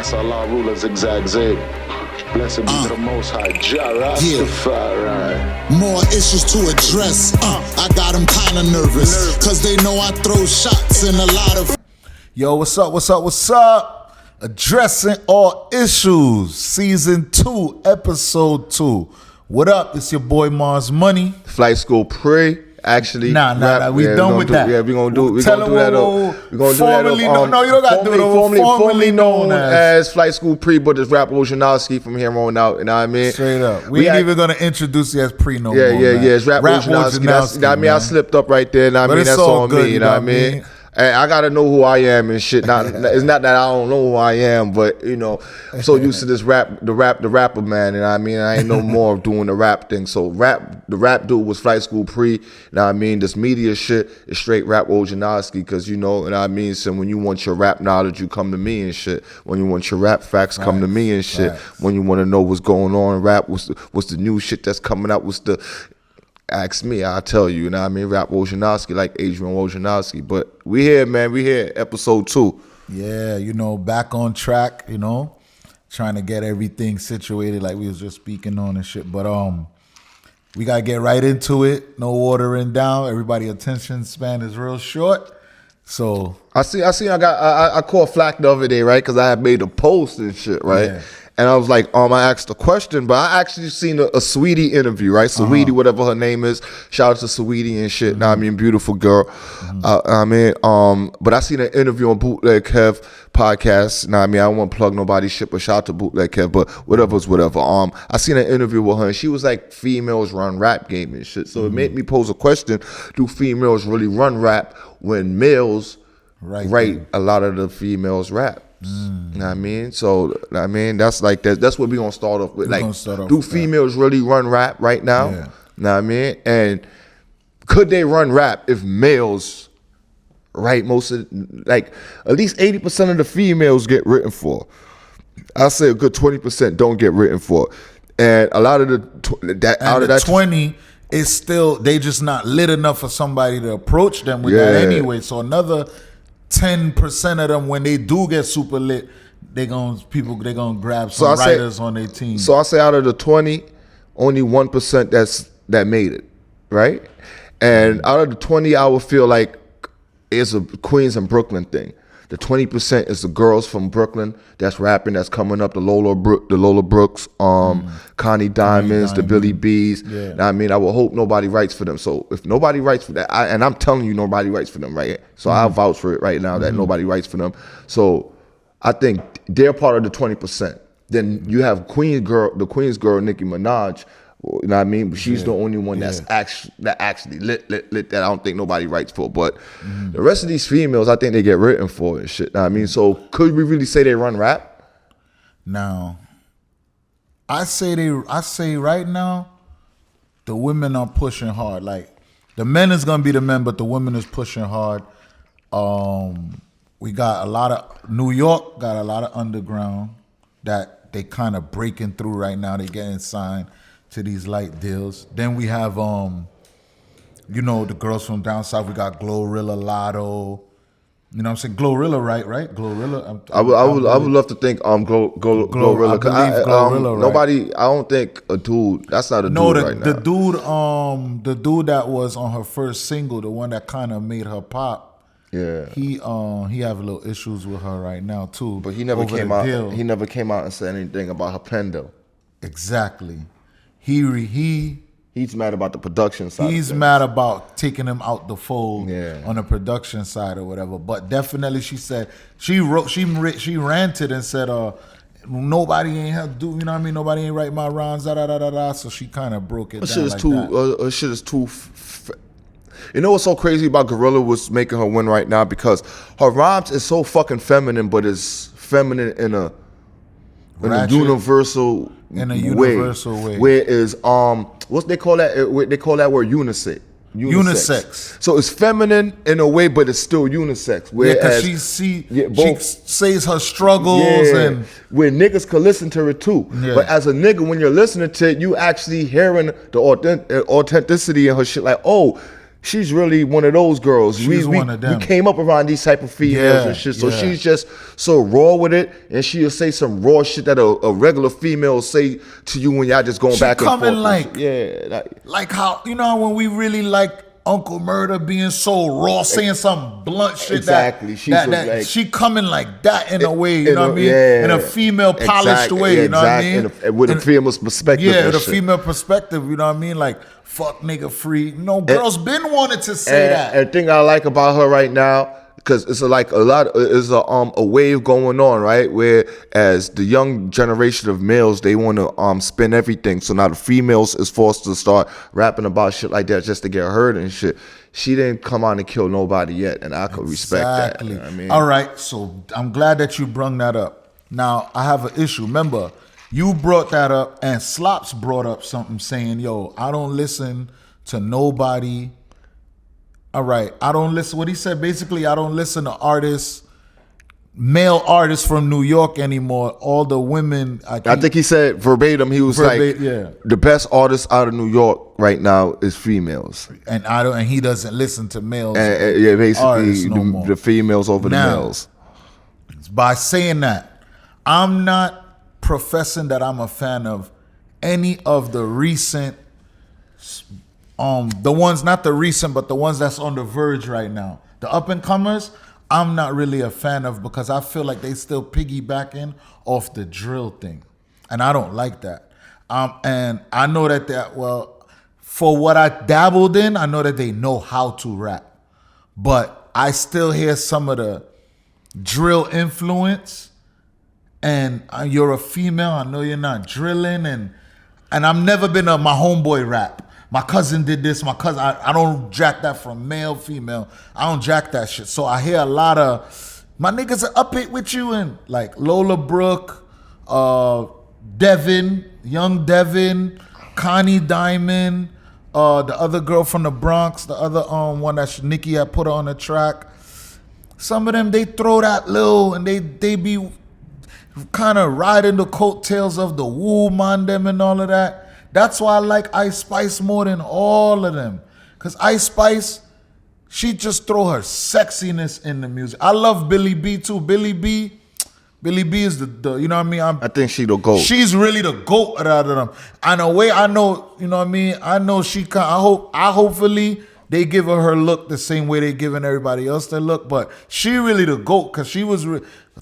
Massa Allah ruler zigzag zig. Blessed be to the Most High, Jah Rastafari. More issues to address. I got them kind of nervous, cause they know I throw shots in a lot of. Yo, what's up, what's up, what's up? Addressing all issues, season 2, episode 2. What up? It's your boy Marz Money. Flight School Pre. Actually, nah. We done with that. Yeah, we gonna do. We gonna do that. We gonna do that. No, you don't got to do it. Formerly known as Flight School Pre, but it's Rap Wojnarowski from here on out. You know what I mean? Straight up. We ain't even gonna introduce you as Pre no more. Yeah. It's Rap Wojnarowski. I mean, I slipped up right there. I mean, that's on me. You know what I mean? And I gotta know who I am and shit. It's not that I don't know who I am, but you know, I'm so used to this the rapper man. And I mean, I ain't no more of doing the rap thing. So the rap dude was Flight School Pre. Now I mean, this media shit is straight Rap Wojnarowski, because you know, and I mean, so when you want your rap knowledge, you come to me and shit. When you want your rap facts, come to me and shit. When you want to know what's going on in rap, what's the new shit that's coming out, ask me, I'll tell you, you know what I mean? Rap Wojnarowski, like Adrian Wojnarowski. But we here, man. We here, episode 2. Yeah, you know, back on track, you know, trying to get everything situated like we was just speaking on and shit. But we got to get right into it. No watering down. Everybody attention span is real short. So I caught flack the other day, right? Because I had made a post and shit, right? Yeah. And I was like, I asked a question, but I actually seen a Sweetie interview, right? Sweetie, whatever her name is. Shout out to Sweetie and shit. Now I mean, beautiful girl. But I seen an interview on Bootleg Kev podcast. Now I mean, I don't want to plug nobody's shit, but shout out to Bootleg Kev. But whatever's whatever. I seen an interview with her, and she was like, females run rap game and shit. So it made me pose a question: do females really run rap when males write a lot of the females rap? You know what I mean? So, I mean, that's like that's what we're going to start off with. Like, do females really run rap right now? Yeah. You know what I mean? And could they run rap if males write most of, like, at least 80% of the females get written for? I'll say a good 20% don't get written for. And a lot of the 20 is still, they just not lit enough for somebody to approach them with that anyway. So another 10% of them, when they do get super lit, they gonna grab some writers on their team. So I say out of the 20, only 1% that made it, right? And out of the 20, I would feel like it's a Queens and Brooklyn thing. The 20% is the girls from Brooklyn that's rapping, that's coming up. The Lola Brooks, Connie Diamonds, the Billy B's. Yeah. I mean, I would hope nobody writes for them. So if nobody writes for that, and I'm telling you, nobody writes for them, right? So I'll vouch for it right now that nobody writes for them. So I think they're part of the 20%. Then you have the Queens girl, Nicki Minaj. You know what I mean? But she's the only one that actually lit that I don't think nobody writes for. But the rest of these females, I think they get written for and shit. You know what I mean? So could we really say they run rap? No. I say right now, the women are pushing hard. Like, the men is gonna be the men, but the women is pushing hard. We got a lot of New York got a lot of underground that they kind of breaking through right now. They getting signed to these light deals. Then we have you know, the girls from down south. We got Glorilla, Lotto. You know what I'm saying? Glorilla, right? Glorilla. I would love to think Glorilla. Glorilla, nobody. I don't think a dude. That's not a dude right now. The dude that was on her first single, the one that kind of made her pop. Yeah. He have a little issues with her right now too. But he never came out. He never came out and said anything about her pen though. Exactly. He's mad about the production side. He's mad about taking him out the fold on the production side or whatever. But definitely, she said she ranted and said, nobody ain't have to do, you know what I mean? Nobody ain't write my rhymes, da da da da da. So she kind of broke it down. Shit is too. You know what's so crazy about Gorilla was making her win right now, because her rhymes is so fucking feminine, but it's feminine in a universal way. Whereas what they call that? They call that word unisex. Unisex. So it's feminine in a way, but it's still unisex. Because she says her struggles and where niggas could listen to it too. Yeah. But as a nigga, when you're listening to it, you actually hearing the authenticity in her shit. Like, oh, she's really one of those girls. She's one of them. We came up around these type of females and shit. So she's just so raw with it, and she'll say some raw shit that a regular female will say to you when y'all just going back and forth. Like how, you know, when we really like Uncle Murder being so raw, saying some blunt shit. Exactly. She coming like that in a way, you know what I mean? In a female polished way, you know what I mean? With a female's perspective. Yeah, with a female perspective, you know what I mean? Like, fuck nigga free. No, girls been wanted to say that. And the thing I like about her right now, because it's like a wave going on, right? Where as the young generation of males, they want to spin everything. So now the females is forced to start rapping about shit like that just to get heard and shit. She didn't come out and kill nobody yet, and I could respect that. You know what I mean? All right, so I'm glad that you brung that up. Now I have an issue. Remember, you brought that up, and Slops brought up something saying, "Yo, I don't listen to nobody." All right, I don't listen. What he said, basically, I don't listen to artists, male artists from New York anymore. All the women. I think he said verbatim. He was the best artist out of New York right now is females, and and he doesn't listen to males. Basically the females over the males. By saying that, I'm not professing that I'm a fan of any of the recent. The ones, not the recent, but the ones that's on the verge right now. The up and comers, I'm not really a fan of because I feel like they still piggybacking off the drill thing. And I don't like that. And I know for what I dabbled in, I know that they know how to rap. But I still hear some of the drill influence. And you're a female, I know you're not drilling. And I've never been my homeboy rap. My cousin did this. My cousin, I don't jack that from male, female. I don't jack that shit. So I hear a lot of my niggas are up it with you, and like Lola Brooke, Devin, young Devin, Connie Diamond, the other girl from the Bronx, the other one that Nicki had put on the track. Some of them, they throw that little, and they be kind of riding the coattails of the Wu Man them and all of that. That's why I like Ice Spice more than all of them. Because Ice Spice, she just throw her sexiness in the music. I love Billy B too. Billy B is the you know what I mean? I think she the GOAT. She's really the GOAT out of them. In a way, I know, you know what I mean? I know hopefully they give her look the same way they giving everybody else their look. But she really the GOAT because she was,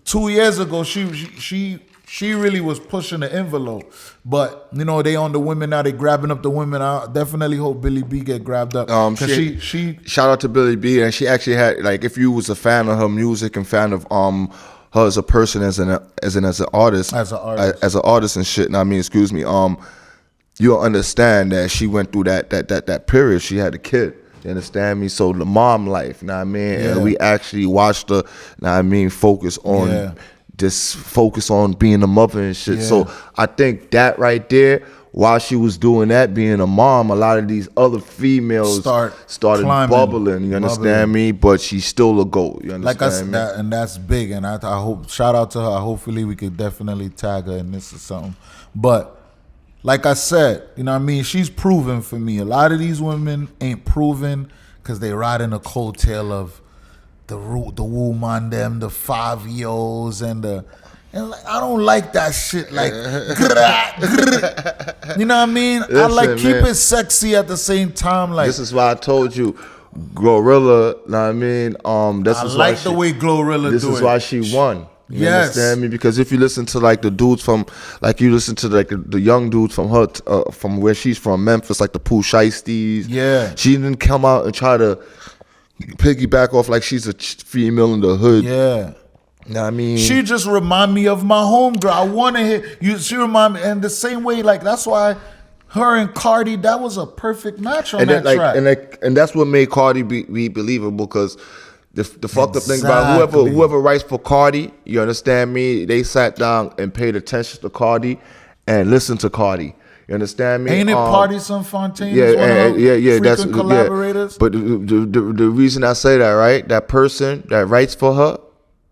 2 years ago, she really was pushing the envelope. But, you know, they on the women now. They grabbing up the women. I definitely hope Billy B get grabbed up. She shout out to Billy B. And she actually had, like, if you was a fan of her music and fan of her as a person, as an artist and shit. And I mean, excuse me. You'll understand that she went through that period. She had a kid. You understand me? So the mom life. You know what I mean? Yeah. And we actually watched her. You know what I mean? Focus on. Yeah. Just focus on being a mother and shit. Yeah. So I think that right there, while she was doing that, being a mom, a lot of these other females started bubbling. You understand me? But she's still a GOAT. You understand me? And that's big. And I hope, shout out to her. Hopefully we could definitely tag her in this or something. But like I said, you know what I mean? She's proven for me. A lot of these women ain't proven because they riding a coattail of the Wu Man them, the 5-year-olds, and like, I don't like that shit. Like, you know what I mean? Listen, I like keep it sexy at the same time. Like, this is why I told you, Glorilla. Know what I mean? I like the way Glorilla do it. This is why she won. You understand me? Because if you listen to like the dudes from, like you listen to like the young dudes from her, from where she's from, Memphis, like the Pooh Shiesties. Yeah, she didn't come out and try to piggyback off like she's a female in the hood. Yeah. You know what I mean? She just remind me of my homegirl. I want to hear you. She remind me, and the same way, like that's why her and Cardi, that was a perfect match on that track. And that's what made Cardi be believable, because the fucked up thing about whoever writes for Cardi, you understand me? They sat down and paid attention to Cardi and listened to Cardi. You understand me? Ain't it Party Some Fontaine? Yeah. That's collaborators. Yeah. But the reason I say that, right? That person that writes for her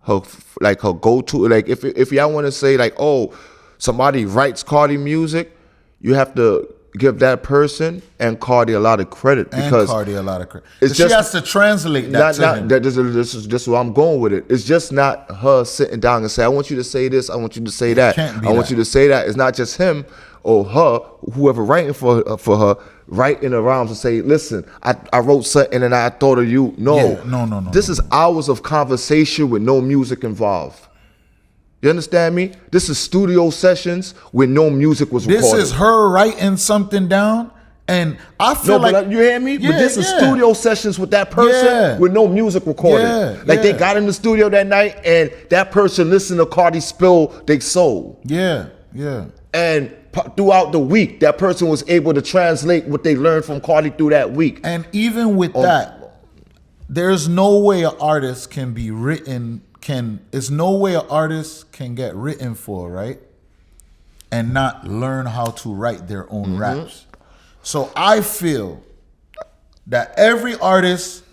go-to, like if y'all want to say like, oh, somebody writes Cardi music, you have to give that person and Cardi a lot of credit because Cardi a lot of credit. It's She just has to translate that to him. This is where I'm going with it. It's just not her sitting down and say, I want you to say this, I want you to say that, I want you to say that. It's not just him or her, whoever writing for her, write in the rhymes and say, listen, I wrote something and I thought of you. No. No. This is hours of conversation with no music involved. You understand me? This is studio sessions where no music was recorded. This is her writing something down, and I feel you hear me? Yeah, but this is studio sessions with that person with no music recorded. They got in the studio that night and that person listened to Cardi spill their soul. Yeah. And throughout the week, that person was able to translate what they learned from Cardi through that week. And even with that, there's no way an artist can be written. There's no way an artist can get written for, right? And not learn how to write their own raps. So I feel that every artist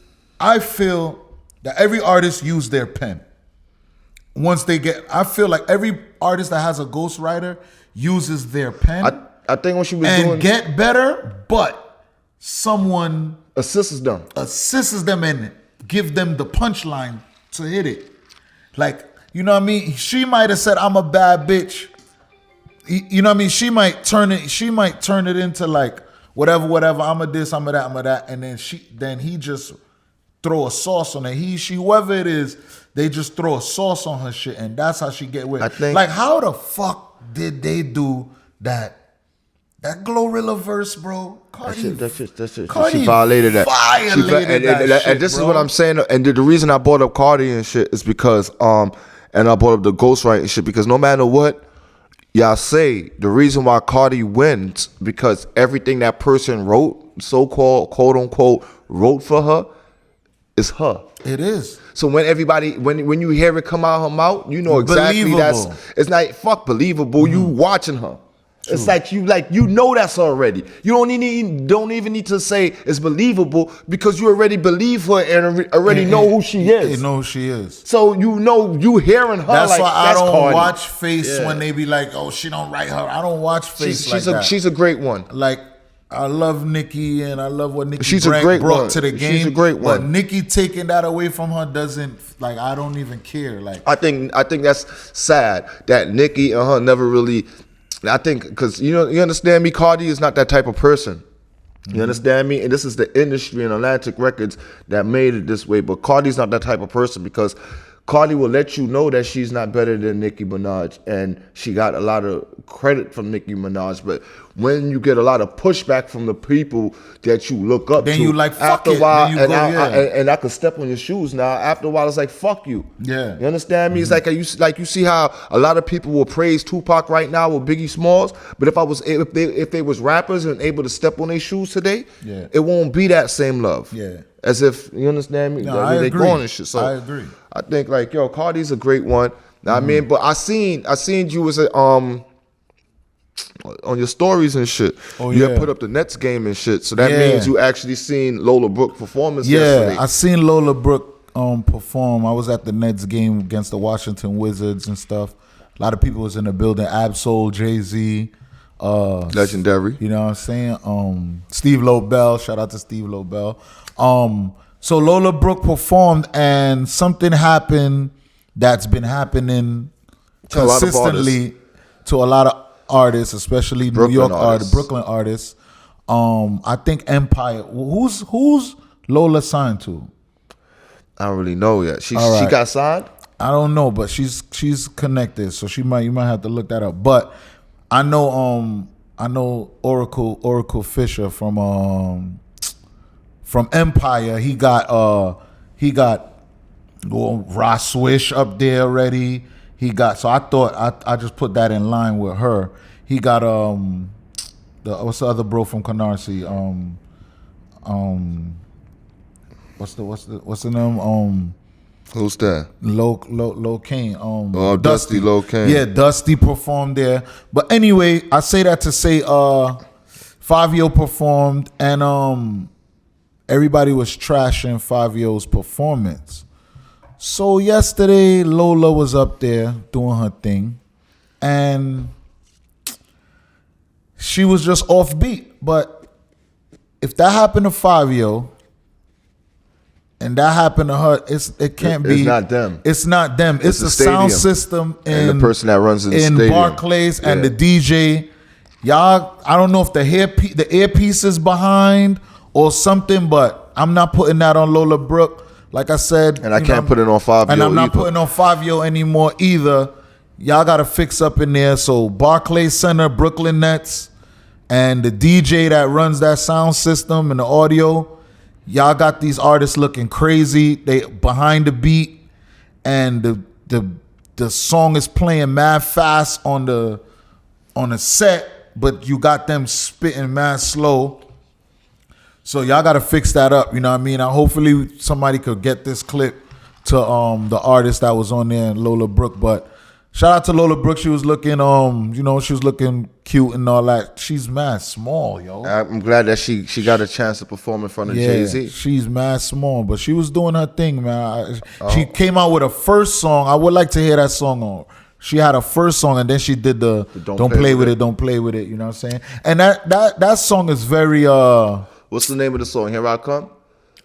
use their pen. Once they get, I feel like every artist that has a ghostwriter uses their pen. I think what she was and doing, get better, but someone assists them and give them the punchline to hit it. Like, you know what I mean? She might have said, I'm a bad bitch. You know what I mean? She might turn it into like whatever, I'm a this, I'm a that, and then he just throw a sauce on it. She, whoever it is, they just throw a sauce on her shit, and that's how she get with it. I think, like, how the fuck did they do that Glorilla verse, bro? Cardi, she violated that. And this is what I'm saying. And the reason I brought up Cardi and shit is because, and I brought up the ghostwriting shit because no matter what y'all say, the reason why Cardi wins because everything that person wrote, so-called, quote-unquote, wrote for her, is her. It is. So when everybody, when you hear it come out her mouth, you know exactly believable. It's like, fuck believable, you watching her. True. It's like you know that's already. You don't even need to say it's believable because you already believe her and already know who she is. You know who she is. So you hearing her. That's why I don't Cardi. watch Face when they be like, oh, she don't write her. I don't watch Face that. She's a great one. Like, I love Nicki and I love what Nicki brought to the game. She's a great one. But Nicki taking that away from her doesn't, like, I don't even care. Like, I think that's sad that Nicki and her never really. I think because you understand me, Cardi is not that type of person. You understand me? And this is the industry and Atlantic Records that made it this way. But Cardi's not that type of person because Cardi will let you know that she's not better than Nicki Minaj, and she got a lot of credit from Nicki Minaj. But when you get a lot of pushback from the people that you look up then to, you like, fuck after it. a while, Then you and I could step on your shoes now. After a while, it's like, fuck you. Yeah. You understand me? It's like you see how a lot of people will praise Tupac right now with Biggie Smalls, but if they was rappers and able to step on their shoes today, it won't be that same love. Yeah. As if, you understand me? No, like, I agree. They going and shit. So I agree. I think like, yo, Cardi's a great one. I mean, but I seen you was on your stories and shit. Oh, you yeah. had put up the Nets game and shit. So that means you actually seen Lola Brooke performance yesterday. Yeah, I seen Lola Brooke perform. I was at the Nets game against the Washington Wizards and stuff. A lot of people was in the building. Absol, Jay-Z. Legendary. You know what I'm saying? Steve Lobel. Shout out to Steve Lobel. So Lola Brooke performed and something happened that's been happening consistently to a lot of artists, especially New York artists, Brooklyn artists. I think Empire. Who's Lola signed to? I don't really know yet. She got signed? I don't know, but she's connected, so you might have to look that up. But I know Oracle Fisher from Empire. He got Ross Swish up there already. So I thought I just put that in line with her. He got what's the other bro from Canarsie? What's the name? Who's that? Low Kane. Dusty Low Kane. Yeah, Dusty performed there. But anyway, I say that to say Fabio performed and everybody was trashing Fabio's performance. So yesterday, Lola was up there doing her thing, and she was just offbeat. But if that happened to Fabio, and that happened to her, it can't be. It's not them. It's not them. It's the stadium sound system and the person that runs the in stadium. Barclays and the DJ. Y'all, I don't know if the earpiece is behind or something, but I'm not putting that on Lola Brooke. Like I said, and I can't put it on Fabio. And I'm not either. putting on Fabio anymore either. Y'all got to fix up in there. So Barclays Center, Brooklyn Nets, and the DJ that runs that sound system and the audio. Y'all got these artists looking crazy. They behind the beat, and the song is playing mad fast on the set, but you got them spitting mad slow. So y'all got to fix that up. You know what I mean? Hopefully somebody could get this clip to the artist that was on there, Lola Brooke. But shout out to Lola Brooke. She was looking, she was looking cute and all that. She's mad small, yo. I'm glad that she got a chance to perform in front of Jay-Z. She's mad small, but she was doing her thing, man. She came out with a first song. I would like to hear that song on. She had a first song, and then she did the Don't Play With It, Don't Play With It. You know what I'm saying? And that song is very What's the name of the song? Here I Come?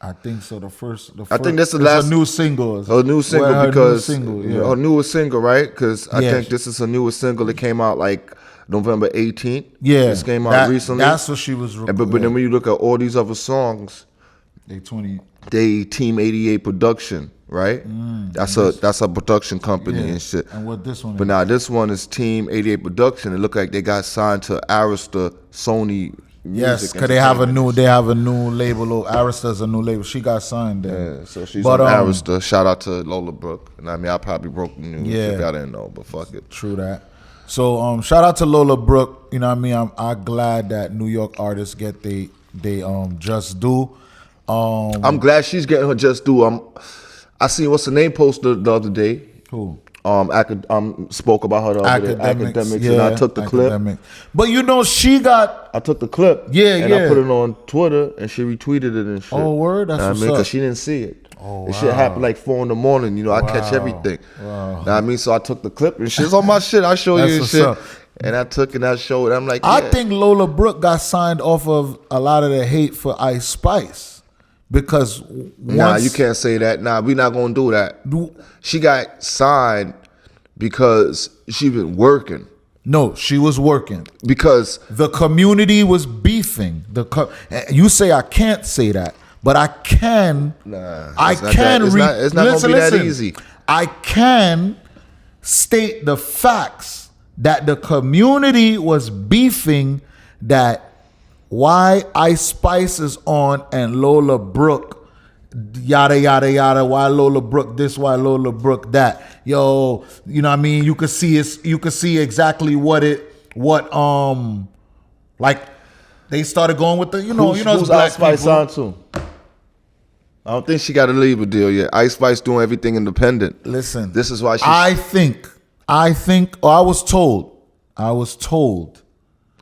I think so. The first I think that's the last. A new single. Her new single because her newest single, right? Because I think this is her newest single. It came out like November 18th. Yeah, this came out recently. That's what she was. But then when you look at all these other songs, they Team 88 production, right? That's a production company and shit. And what this one? But now this one is Team 88 production. It looked like they got signed to Arista, Sony. Yes, because they have a new label. Arista's a new label. She got signed there. Yeah, so she's on Arista. Shout out to Lola Brooke. And I mean, I probably broke the news if I didn't know, but fuck it. True that. So shout out to Lola Brooke. You know what I mean? I'm glad that New York artists get they just due. I'm glad she's getting her just due. I seen what's the name posted the other day. Who? Spoke about her the other day. Academics, and I took the clip. But you know, I took the clip. And I put it on Twitter, and she retweeted it and shit. Oh, word? That's what's up. Because she didn't see it. Oh, this shit happened like 4 a.m. You know, I catch everything. Wow. Know what I mean? So I took the clip and shit's on my shit. I show you and shit. Up. And I took and I showed. I'm like, I think Lola Brooke got signed off of a lot of the hate for Ice Spice. Because you can't say that. Nah, we not gonna do that. She got signed because she been working. No, she was working because the community was beefing. You say I can't say that, but I can. It's not gonna be that easy. I can state the facts that the community was beefing that. Why Ice Spice is on and Lola Brooke, yada yada yada. Why Lola Brooke this? Why Lola Brooke that? Yo, you know what I mean? You could see exactly like they started going with the who's Ice Spice signed to? I don't think she got a label deal yet. Ice Spice doing everything independent. Listen, this is why I think. I was told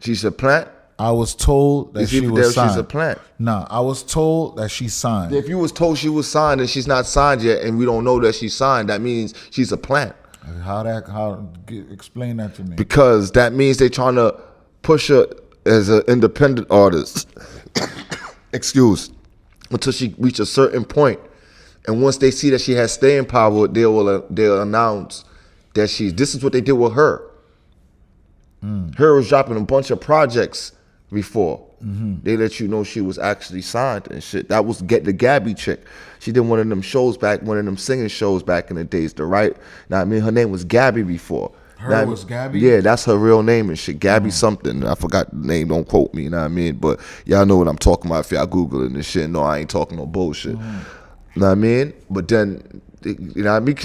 she's a plant. I was told that she was signed. She's a plant. Nah, I was told that she signed. If you was told she was signed and she's not signed yet, and we don't know that she's signed, that means she's a plant. Explain that to me. Because that means they're trying to push her as an independent artist. Until she reach a certain point, and once they see that she has staying power, they'll announce that this is what they did with her. Her was dropping a bunch of projects before. They let you know she was actually signed and shit. That was the Gabby chick. She did one of them singing shows back in the days. I mean, her name was Gabby before. Was Gabby? Yeah, that's her real name and shit. Gabby something. I forgot the name. Don't quote me. You know what I mean? But y'all know what I'm talking about if y'all Google it and shit. No, I ain't talking no bullshit. You know what I mean? But then, you know what I mean?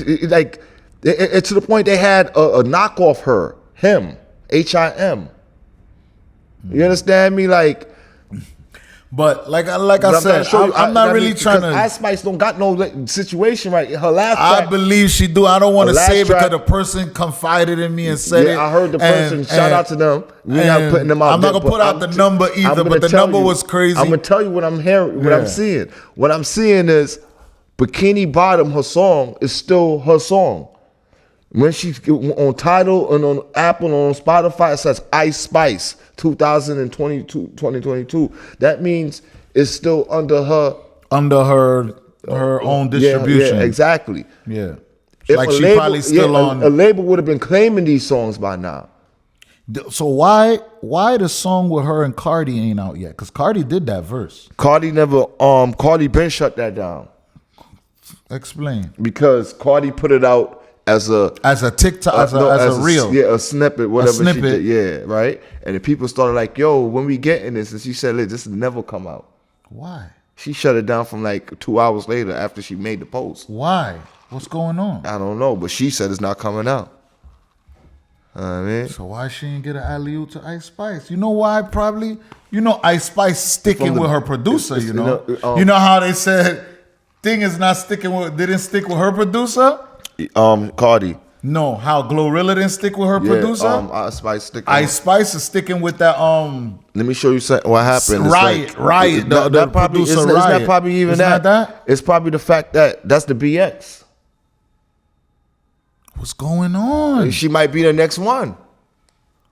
It to the point they had a knockoff him. HIM. You understand me? But like I said, I'm not really trying to. Ice Spice don't got no situation right. Her last track, I believe she do. I don't want to say it because the person confided in me and said it. I heard the person. Shout out to them. We're not putting them out. I'm not gonna put out the number either, but the number was crazy. I'm gonna tell you what I'm hearing. What I'm seeing. What I'm seeing is Bikini Bottom. Her song is still her song. When she's on Tidal and on Apple and on Spotify, it says Ice Spice 2022. That means it's still under her own distribution. Yeah, exactly. Yeah. If Like a she label, probably still on. a label would have been claiming these songs by now. So why the song with her and Cardi ain't out yet? Because Cardi did that verse. Cardi been shut that down. Explain. Because Cardi put it out as a TikTok, as a reel. Yeah, a snippet, whatever she snippet. did. Yeah, right? And the people started like, yo, when we getting this? And she said, this will never come out. Why? She shut it down from like 2 hours later after she made the post. Why? What's going on? I don't know, but she said it's not coming out. I mean, so why she didn't get an alley-oop to Ice Spice? You know why? Probably, Ice Spice sticking with her producer. You know how they said thing is not didn't stick with her producer. Cardi. No, how Glorilla didn't stick with her producer. Ice Spice sticking. Ice Spice is sticking with that. Let me show you what happened. Riot. The probably producer it's Riot. not probably even Isn't that. It's probably the fact that that's the BX. What's going on? She might be the next one.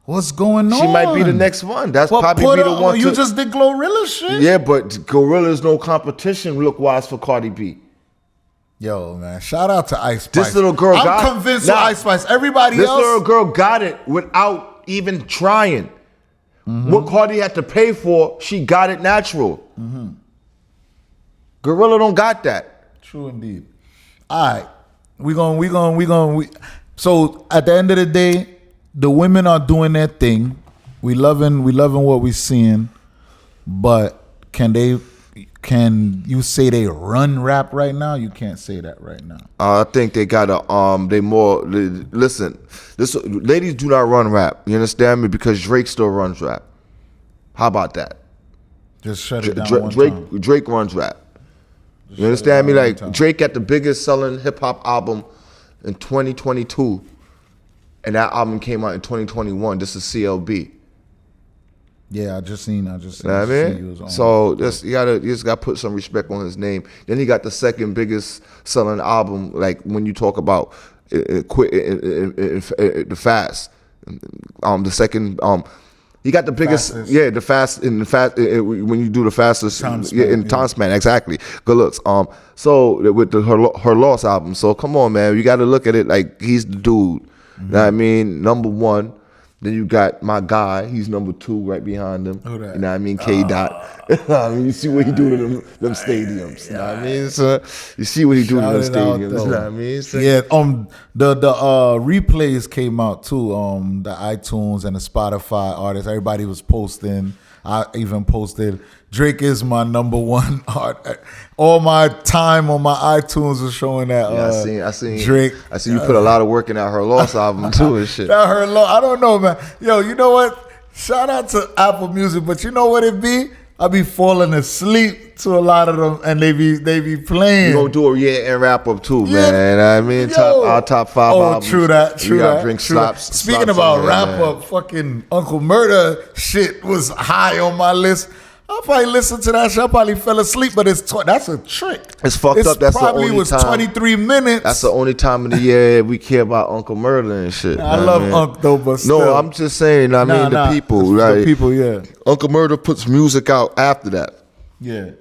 What's going on? She might be the next one. That's probably be the one. You just did Glorilla shit. Yeah, but Gorilla's no competition look-wise for Cardi B. Yo, man, shout out to Ice Spice. This little girl I'm convinced with Ice Spice. Everybody else. This little girl got it without even trying. Mm-hmm. What Cardi had to pay for, she got it natural. Mm-hmm. Gorilla don't got that. True indeed. All right. So at the end of the day, the women are doing their thing. We loving what we seeing, but can you say they run rap right now? You can't say that right now. I think they gotta listen. Ladies do not run rap. You understand me? Because Drake still runs rap. How about that? Just shut it down. Drake runs rap. You understand me? Like Drake got the biggest selling hip hop album in 2022, and that album came out in 2021. This is CLB. Yeah, I just seen. You know what I mean? So you just got to put some respect on his name. Then he got the second biggest selling album. Like when you talk about the fast, the second. He got the biggest, fastest. When you do the fastest time span, exactly. Good looks. So with her Lost album, so come on, man, you got to look at it like he's the dude. Mm-hmm. You know what I mean? Number one. Then you got my guy, he's number 2 right behind him. You know what I mean? K Dot. I mean, you see what he do to them stadiums. You know what I mean? So you see what he do to them stadiums. You know what I mean? So, yeah, the replays came out too. The iTunes and the Spotify artists, everybody was posting. I even posted, Drake is my number 1 art. All my time on my iTunes was showing that. I seen Drake. I see you put a lot of work in that Her Lost album too and shit. That Her Lost. I don't know, man. Yo, you know what? Shout out to Apple Music, but you know what it be? I be falling asleep to a lot of them, and they be playing. You gonna do a year-end wrap up too, man. I mean, our top 5 albums. True that. Drink slaps. Speaking about wrap up, fucking Uncle Murder shit was high on my list. I probably listened to that shit. I probably fell asleep, but that's a trick. It's fucked up. That's probably the only time. 23 minutes. That's the only time of the year we care about Uncle Murder and shit. I love Unc though, but still. No, I'm just saying. The people, right? The people, yeah. Uncle Murder puts music out after that. Yeah.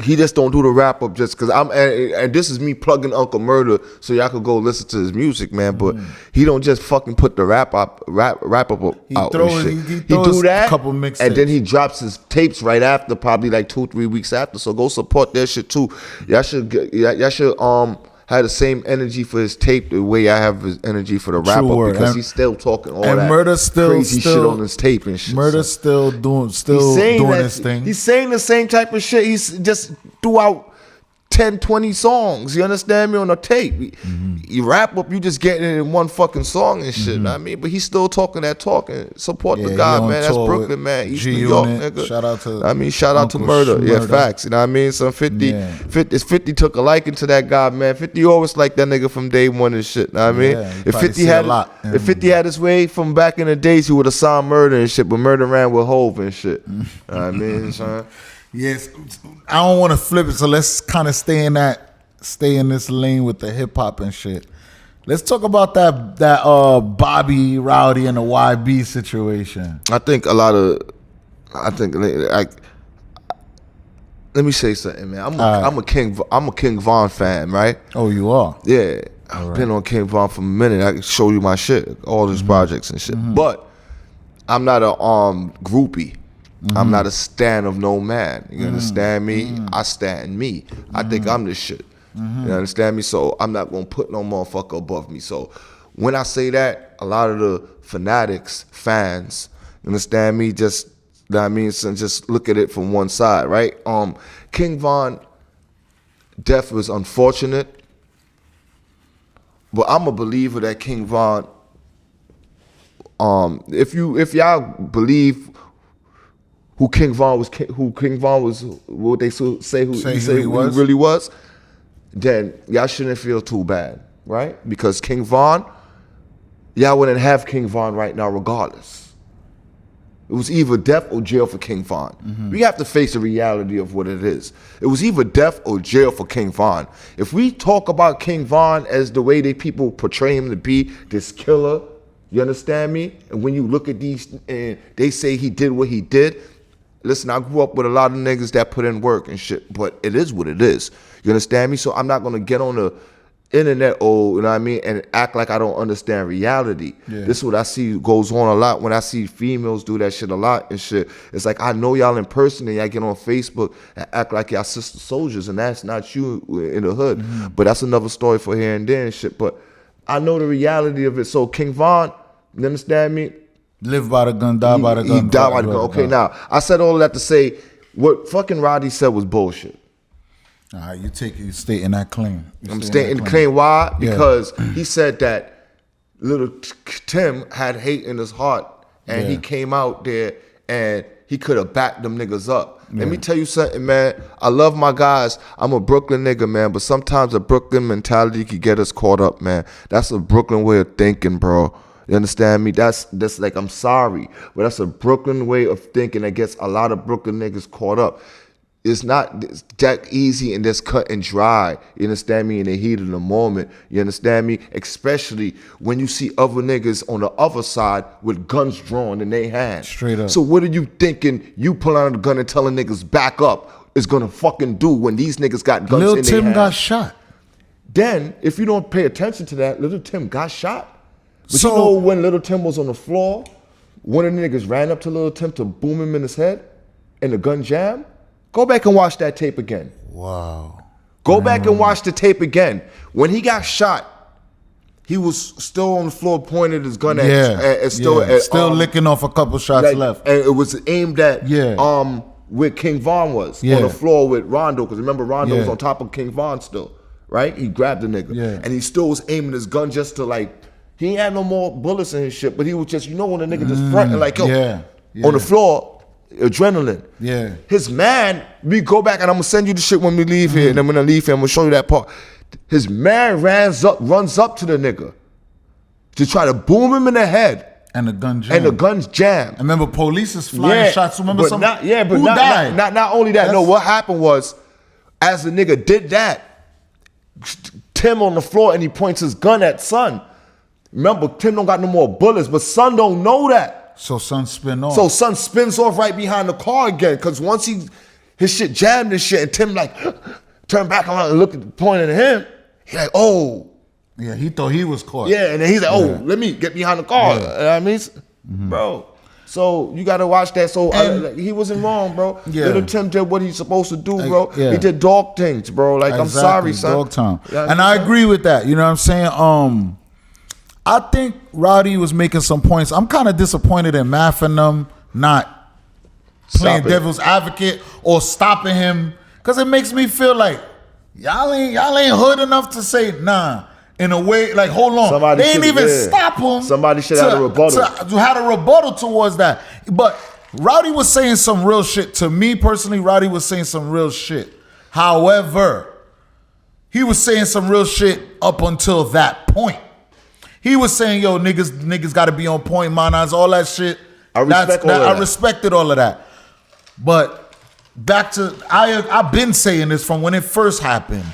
He just don't do the wrap up just because and this is me plugging Uncle Murder so y'all could go listen to his music, man. But he don't just fucking put the wrap up out. He do that, couple mixtapes, and then he drops his tapes right after, probably like 2-3 weeks after. So go support that shit too. Y'all should have the same energy for his tape the way I have his energy for the wrap up, because he's still talking all that crazy shit on his tape and shit. Murder's still doing his thing. He's saying the same type of shit. He's just throughout 10, 20 songs. You understand me? On a tape. You wrap up, you just getting it in one fucking song and shit. I mean, but he's still talking that talk and support the guy, man. That's Brooklyn, man. East New York, nigga. Shout out to Murder. Yeah, facts. You know what I mean? So 50 took a liking to that guy, man. 50 always liked that nigga from day one and shit. You know what I mean? If 50 had his way from back in the days, he would have signed Murder and shit, but Murder ran with Hove and shit. You know what I mean, son? Yes, I don't want to flip it, so let's kind of stay in this lane with the hip hop and shit. Let's talk about that Bobby Rowdy and the YB situation. I think like, let me say something, man. I'm a King Von fan, right? Oh, you are? Yeah, I've been on King Von for a minute. I can show you my shit, all his projects and shit. But I'm not a groupie. I'm not a stan of no man. You understand me? I stan me. I think I'm the shit. You understand me? So I'm not gonna put no motherfucker above me. So when I say that, a lot of the fanatics, fans, you understand me? Just, you know what I mean? So just look at it from one side, right? King Von death was unfortunate, but I'm a believer that King Von, if y'all believe who King Von was, what they say who he really was, then y'all shouldn't feel too bad, right? Because King Von, y'all wouldn't have King Von right now regardless. It was either death or jail for King Von. We have to face the reality of what it is. It was either death or jail for King Von. If we talk about King Von as the way people portray him to be, this killer, you understand me? And when you look at these and they say he did what he did, listen, I grew up with a lot of niggas that put in work and shit, but it is what it is. You understand me? So I'm not gonna get on the internet, you know what I mean, and act like I don't understand reality. Yeah. This is what I see goes on a lot when I see females do that shit a lot and shit. It's like, I know y'all in person and y'all get on Facebook and act like y'all sister soldiers, and that's not you in the hood. But that's another story for here and there and shit. But I know the reality of it. So King Von, you understand me? Live by the gun, die by the gun. He died by the gun. Okay, now, I said all of that to say what fucking Roddy said was bullshit. All right, you stating that claim. I'm stating the claim. Why? Because he said that little Tim had hate in his heart, and he came out there and he could have backed them niggas up. Let me tell you something, man. I love my guys. I'm a Brooklyn nigga, man, but sometimes a Brooklyn mentality can get us caught up, man. That's a Brooklyn way of thinking, bro. You understand me? That's like, I'm sorry, but that's a Brooklyn way of thinking that gets a lot of Brooklyn niggas caught up. It's not that easy and just cut and dry. You understand me? In the heat of the moment. You understand me? Especially when you see other niggas on the other side with guns drawn in their hands. Straight up. So what are you thinking you pull out a gun and telling niggas back up is gonna fucking do when these niggas got guns in their hands? Lil Tim got shot. Then, if you don't pay attention to that, Lil Tim got shot. But So, you know when Lil Tim was on the floor, one of the niggas ran up to Lil Tim to boom him in his head and the gun jammed? Go back and watch that tape again. Wow. Go back and watch the tape again. When he got shot, he was still on the floor pointing his gun at still licking off a couple shots left. And it was aimed at where King Von was on the floor with Rondo, because remember Rondo was on top of King Von still, right? He grabbed the nigga. And he still was aiming his gun just to like, he ain't had no more bullets in his shit, but he was just, you know, when the nigga just fronting like, yo, on the floor, adrenaline. Yeah. His man, we go back and I'm gonna send you the shit when we leave here, and I'm gonna leave here, I'm gonna show you that part. His man runs up to the nigga to try to boom him in the head. And the gun jammed. And the gun's jammed. I remember police is flying shots. Remember who died? Not only that, no, what happened was, as the nigga did that, Tim on the floor and he points his gun at Son. Remember, Tim don't got no more bullets, but Son don't know that. So Son spin off. So Son spins off right behind the car again, because once his shit jammed and shit, and Tim like turned back around and looked at the point at him, he like, oh. Yeah, he thought he was caught. Yeah, and then he's like, oh, let me get behind the car. You know what I mean? Bro. So you gotta watch that. So he wasn't wrong, bro. Little Tim did what he's supposed to do, bro. He did dog things, bro. Like, I'm sorry, son. Dog time. And I agree with that. You know what I'm saying? I think Rowdy was making some points. I'm kind of disappointed in Math and them not playing devil's advocate or stopping him, because it makes me feel like y'all ain't hood enough to say nah. In a way, like, hold on, they ain't even stop him. Somebody should have a rebuttal. To had a rebuttal towards that. But Rowdy was saying some real shit. To me personally, Rowdy was saying some real shit. However, he was saying some real shit up until that point. He was saying, yo, niggas got to be on point, manas, all that shit. I respected all of that. But back to, I've been saying this from when it first happened.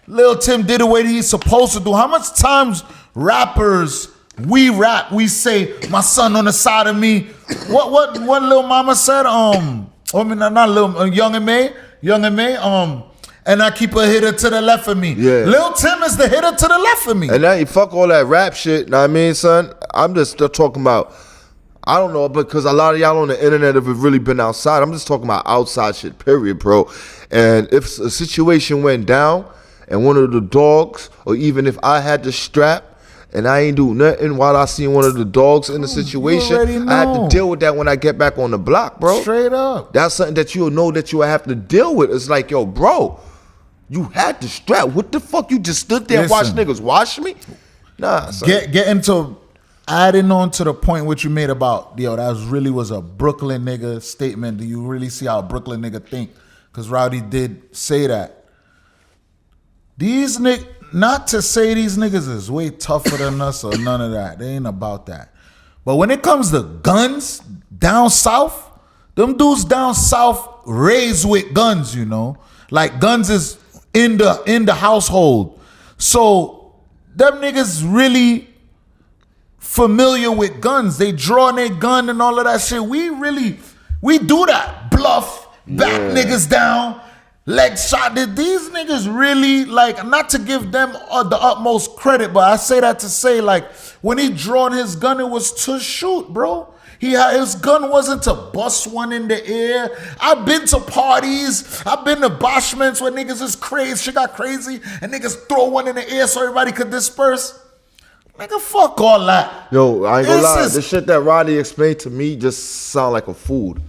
Lil Tim did it the way he's supposed to do. How much times rappers we say my son on the side of me? What Lil Mama said? I mean not Lil Young and May. And I keep a hitter to the left of me. Yeah. Lil Tim is the hitter to the left of me. And now you fuck all that rap shit. Know what I mean, son? I'm just still talking about. I don't know, because a lot of y'all on the internet have really been outside. I'm just talking about outside shit, period, bro. And if a situation went down and one of the dogs, or even if I had the strap and I ain't do nothing while I seen one of the dogs in the situation, I had to deal with that when I get back on the block, bro. Straight up. That's something that you'll know that you will have to deal with. It's like, yo, bro, you had the strap. What the fuck? You just stood there and watched niggas wash me? Nah, son. Get into adding on to the point what you made about, yo, that really was a Brooklyn nigga statement. Do you really see how a Brooklyn nigga think? Because Rowdy did say that. These niggas, not to say these niggas is way tougher than us or none of that. They ain't about that. But when it comes to guns down south, them dudes down south raised with guns, you know? Like guns is in the household. So them niggas really familiar with guns. They draw their gun and all of that shit. We do that. Bluff, back niggas down, leg shot. These niggas really, like, not to give them the utmost credit, but I say that to say, like, when he drawn his gun, it was to shoot, bro. His gun wasn't to bust one in the air. I've been to parties. I've been to bashments where niggas is crazy. Shit got crazy. And niggas throw one in the air so everybody could disperse. Nigga, fuck all that. Yo, I ain't gonna lie. The shit that Roddy explained to me just sound like a food.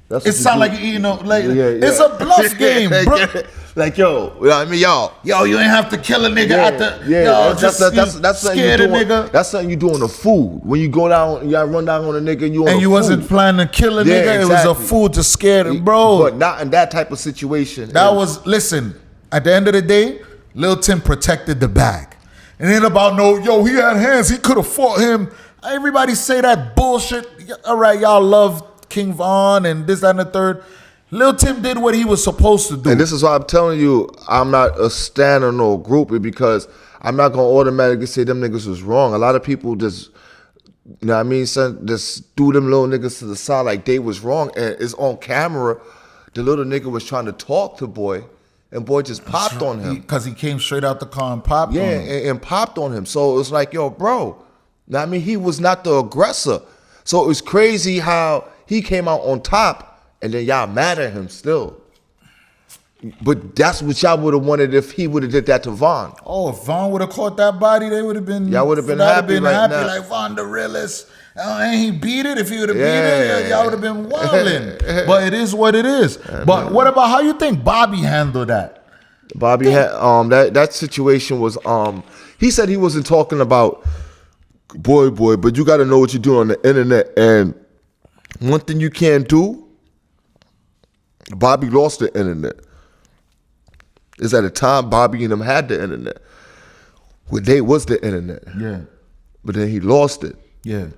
That's it sound like, you know, like it's a bluff game, bro. Like, yo, you know what I mean, y'all. Yo, you ain't have to kill a nigga at the, yo, that's scared a nigga. That's something you do on the food. When you go down, you gotta run down on a nigga and you on and the you food. Wasn't planning to kill a nigga, exactly. It was a food to scare him, bro. But not in that type of situation. Listen, at the end of the day, Lil Tim protected the bag. And it ain't about he had hands, he could have fought him. Everybody say that bullshit. All right, y'all love King Von and this, that, and the third. Lil Tim did what he was supposed to do. And this is why I'm telling you, I'm not a stan or no groupie, because I'm not going to automatically say them niggas was wrong. A lot of people just, you know what I mean, son, just threw them little niggas to the side like they was wrong. And it's on camera. The little nigga was trying to talk to boy, and boy just popped on him. Because he came straight out the car and popped on him. Yeah, and popped on him. So it's like, yo, bro, you know what I mean, he was not the aggressor. So it was crazy how he came out on top, and then y'all mad at him still. But that's what y'all would have wanted if he would have did that to Von. Oh, if Von would have caught that body, they would have been. Y'all would have been happy right now. Like Von the realest. And he beat it. If he would have beat it, y'all would have been wilding. But it is what it is. But what about how you think Bobby handled that? Bobby had that situation was he said he wasn't talking about boy, but you got to know what you're doing on the internet. And one thing you can't do. Bobby lost the internet. It's at a time Bobby and them had the internet. When they was the internet. Yeah. But then he lost it. Yeah.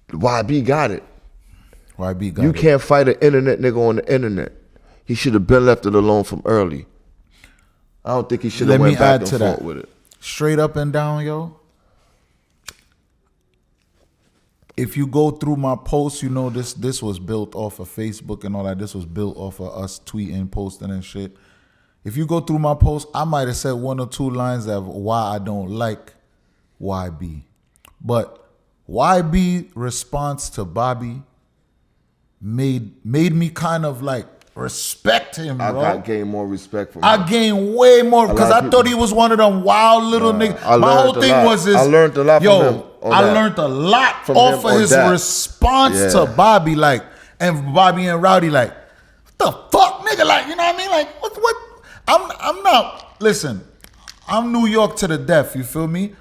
YB got it. YB got it. You can't fight an internet nigga on the internet. He should have been left it alone from early. I don't think he should have went back and forth with it. Straight up and down, yo. If you go through my posts, you know this was built off of Facebook and all that. This was built off of us tweeting, posting and shit. If you go through my posts, I might have said one or two lines of why I don't like YB. But YB response to Bobby made me kind of like respect him, bro. I gained more respect from him. I gained way more because I thought he was one of them wild little niggas. My whole thing was I learned a lot from him. I learned a lot off of his response to Bobby, like, and Bobby and Rowdy, like, what the fuck, nigga, like, you know what I mean, like, what? I'm not. Listen, I'm New York to the death. You feel me?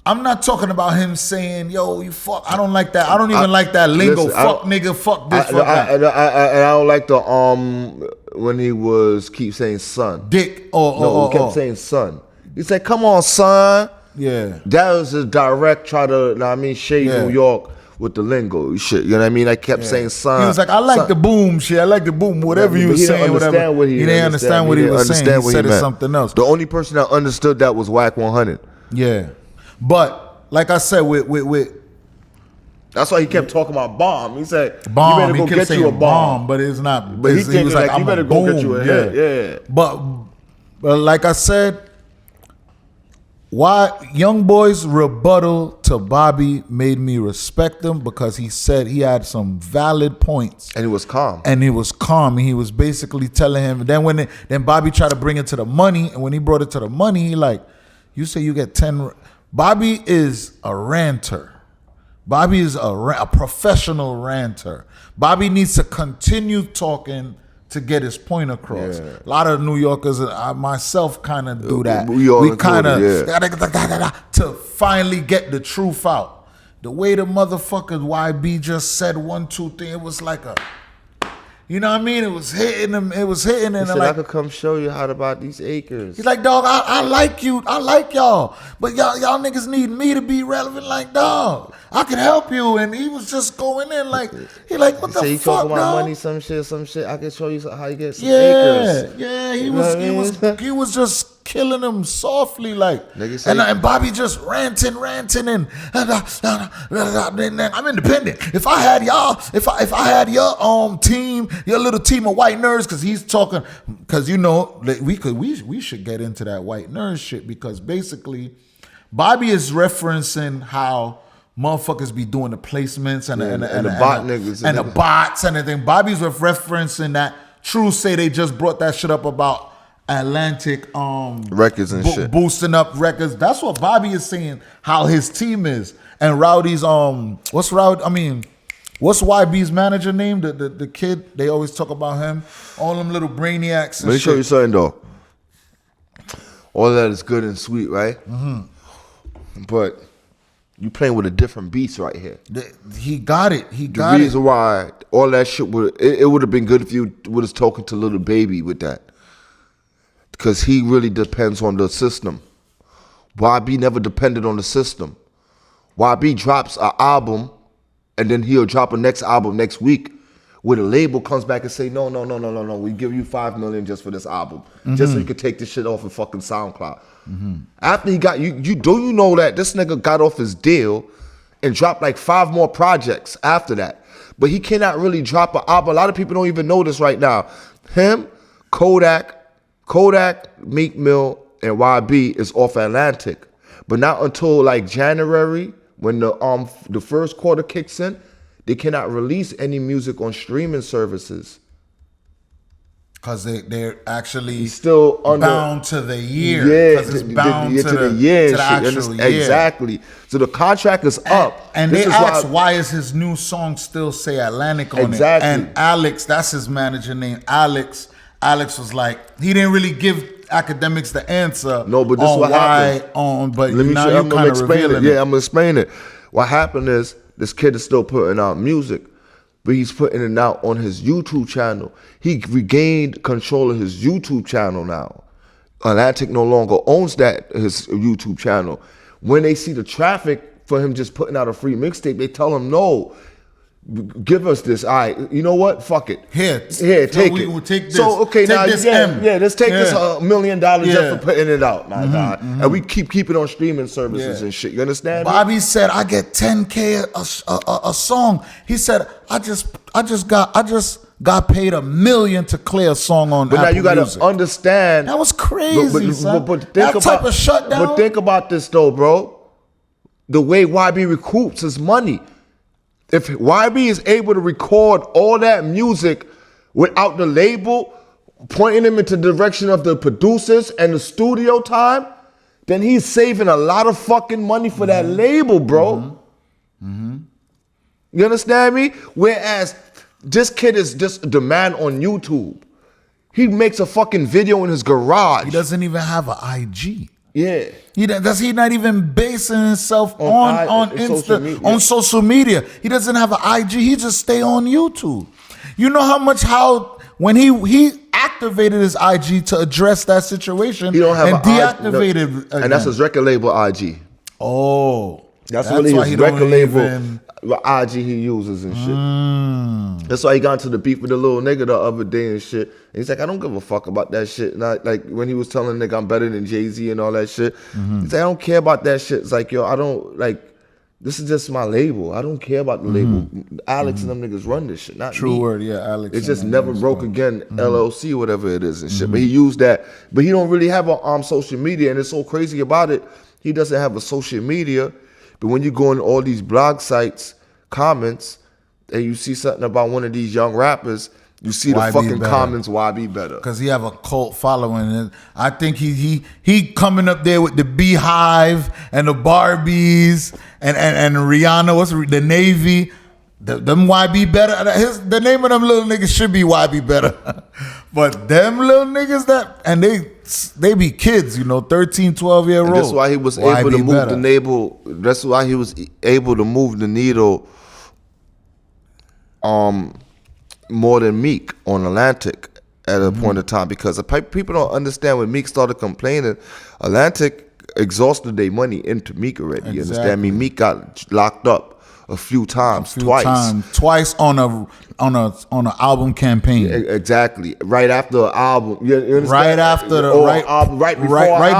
I'm not talking about him saying, yo, you fuck. I don't like that. I don't even like that lingo. Listen, fuck nigga, fuck this, fuck that. And I don't like the when he was keep saying son. Dick. He kept saying son. He said, come on, son. Yeah. That was a direct try to, shade New York with the lingo shit. You know what I mean? I kept saying son. He was like, I like the boom shit. I like the boom. Whatever you was saying, whatever. He didn't understand what he was saying. He said it's something else. The only person that understood that was Whack 100. Yeah, but like I said, with that's why he kept talking about bomb. He said, bomb. "You better go get you a bomb." But it's not. But he was like, "You better go get you a hit." Yeah. But like I said, why Young Boy's rebuttal to Bobby made me respect him because he said he had some valid points. And he was calm. And he was calm. He was basically telling him. Then Bobby tried to bring it to the money, and when he brought it to the money, he like, you say you get 10. Bobby is a ranter. Bobby is a professional ranter. Bobby needs to continue talking to get his point across. Yeah. A lot of New Yorkers, I myself kind of do that. We kind of to finally get the truth out. The way the motherfucker YB just said 1, 2, 3, it was like a, you know what I mean? It was hitting him. It was hitting him. He said, like, I could come show you how to buy these acres. He's like, dog, I like you. I like y'all. But y'all niggas need me to be relevant. Like, dog, I can help you. And he was just going in like, he like, what the he fuck, talking about dog? money, some shit. I can show you how you get some acres. Yeah, he was just killing him softly, like, and Bobby just ranting, and I'm independent. If I had y'all, if I had your team, your little team of white nerds, because he's talking, because you know we should get into that white nerd shit because basically, Bobby is referencing how motherfuckers be doing the placements and the bot niggas and the bots and everything. Bobby's referencing that. True say they just brought that shit up about Atlantic records and shit, boosting up records. That's what Bobby is saying. How his team is and Rowdy's what's YB's manager name? The kid they always talk about him. All them little brainiacs. Let me show you something though. All that is good and sweet, right? Mm-hmm. But you playing with a different beast right here. He got it. The reason why all that shit would have been good if you would have talking to Little Baby with that. Because he really depends on the system. YB never depended on the system. YB drops an album and then he'll drop a next album next week where the label comes back and say, no, we give you $5 million just for this album. Just so you can take this shit off of fucking SoundCloud. After he got, you know that this nigga got off his deal and dropped like 5 more projects after that. But he cannot really drop an album. A lot of people don't even know this right now. Him, Kodak, Meek Mill, and YB is off Atlantic. But not until like January, when the first quarter kicks in, they cannot release any music on streaming services. Because they're actually still bound to the year. Yeah, because it's bound to the year. To the actual year. Exactly. So the contract is up. And they asked, why is his new song still say Atlantic on it? And Alex, that's his manager name, Alex was like, he didn't really give academics the answer. No, but this is what happened. But now you're kind of revealing it. Yeah, I'm going to explain it. What happened is, this kid is still putting out music, but he's putting it out on his YouTube channel. He regained control of his YouTube channel now. Atlantic no longer owns his YouTube channel. When they see the traffic for him just putting out a free mixtape, they tell him, no, give us this. All right, you know what? Fuck it. Here, take it. We'll take this. So, okay, take now, this let's take this $1 million just for putting it out, my God. And we keep it on streaming services and shit. You understand? Bobby said, I get $10K a song. He said, I just got paid $1 million to clear a song on Apple now you gotta Music. understand. That was crazy, son. But that type of shutdown. But think about this though, bro. The way YB recoups his money. If YB is able to record all that music without the label pointing him into the direction of the producers and the studio time, then he's saving a lot of fucking money for that label, bro. You understand me? Whereas this kid is just the man on YouTube. He makes a fucking video in his garage. He doesn't even have an IG. Yeah. Does he not even basing himself on social media? He doesn't have an IG. He just stay on YouTube. You know how when he activated his IG to address that situation, he don't have and deactivated and that's his record label IG. Oh. That's really why his he don't record label, even- the IG he uses and shit. That's why he got into the beef with the little nigga the other day and shit. And he's like, I don't give a fuck about that shit. And like when he was telling the nigga I'm better than Jay-Z and all that shit. He's like, I don't care about that shit. It's like, yo, I don't like. This is just my label. I don't care about the label. Alex and them niggas run this shit, not True me. word, yeah, Alex. It just and never them broke stuff. again, LLC, whatever it is and shit. But he used that. But he don't really have a social media. And it's so crazy about it. He doesn't have a social media. But when you go on all these blog sites, comments, and you see something about one of these young rappers, you see the Why be fucking better? comments, why be better? Because he have a cult following. And I think he coming up there with the Beehive and the Barbies and Rihanna, the Navy. Them YB better. The name of them little niggas should be YB better. But them little niggas they be kids, 13, 12-year-old. And that's why he was able to move the needle. That's why he was able to move the needle more than Meek on Atlantic at a point in time, because people don't understand when Meek started complaining, Atlantic exhausted their money into Meek already. You understand me? Meek got locked up a few times, twice on an album campaign. Exactly. Right after an album. You understand? Right after the right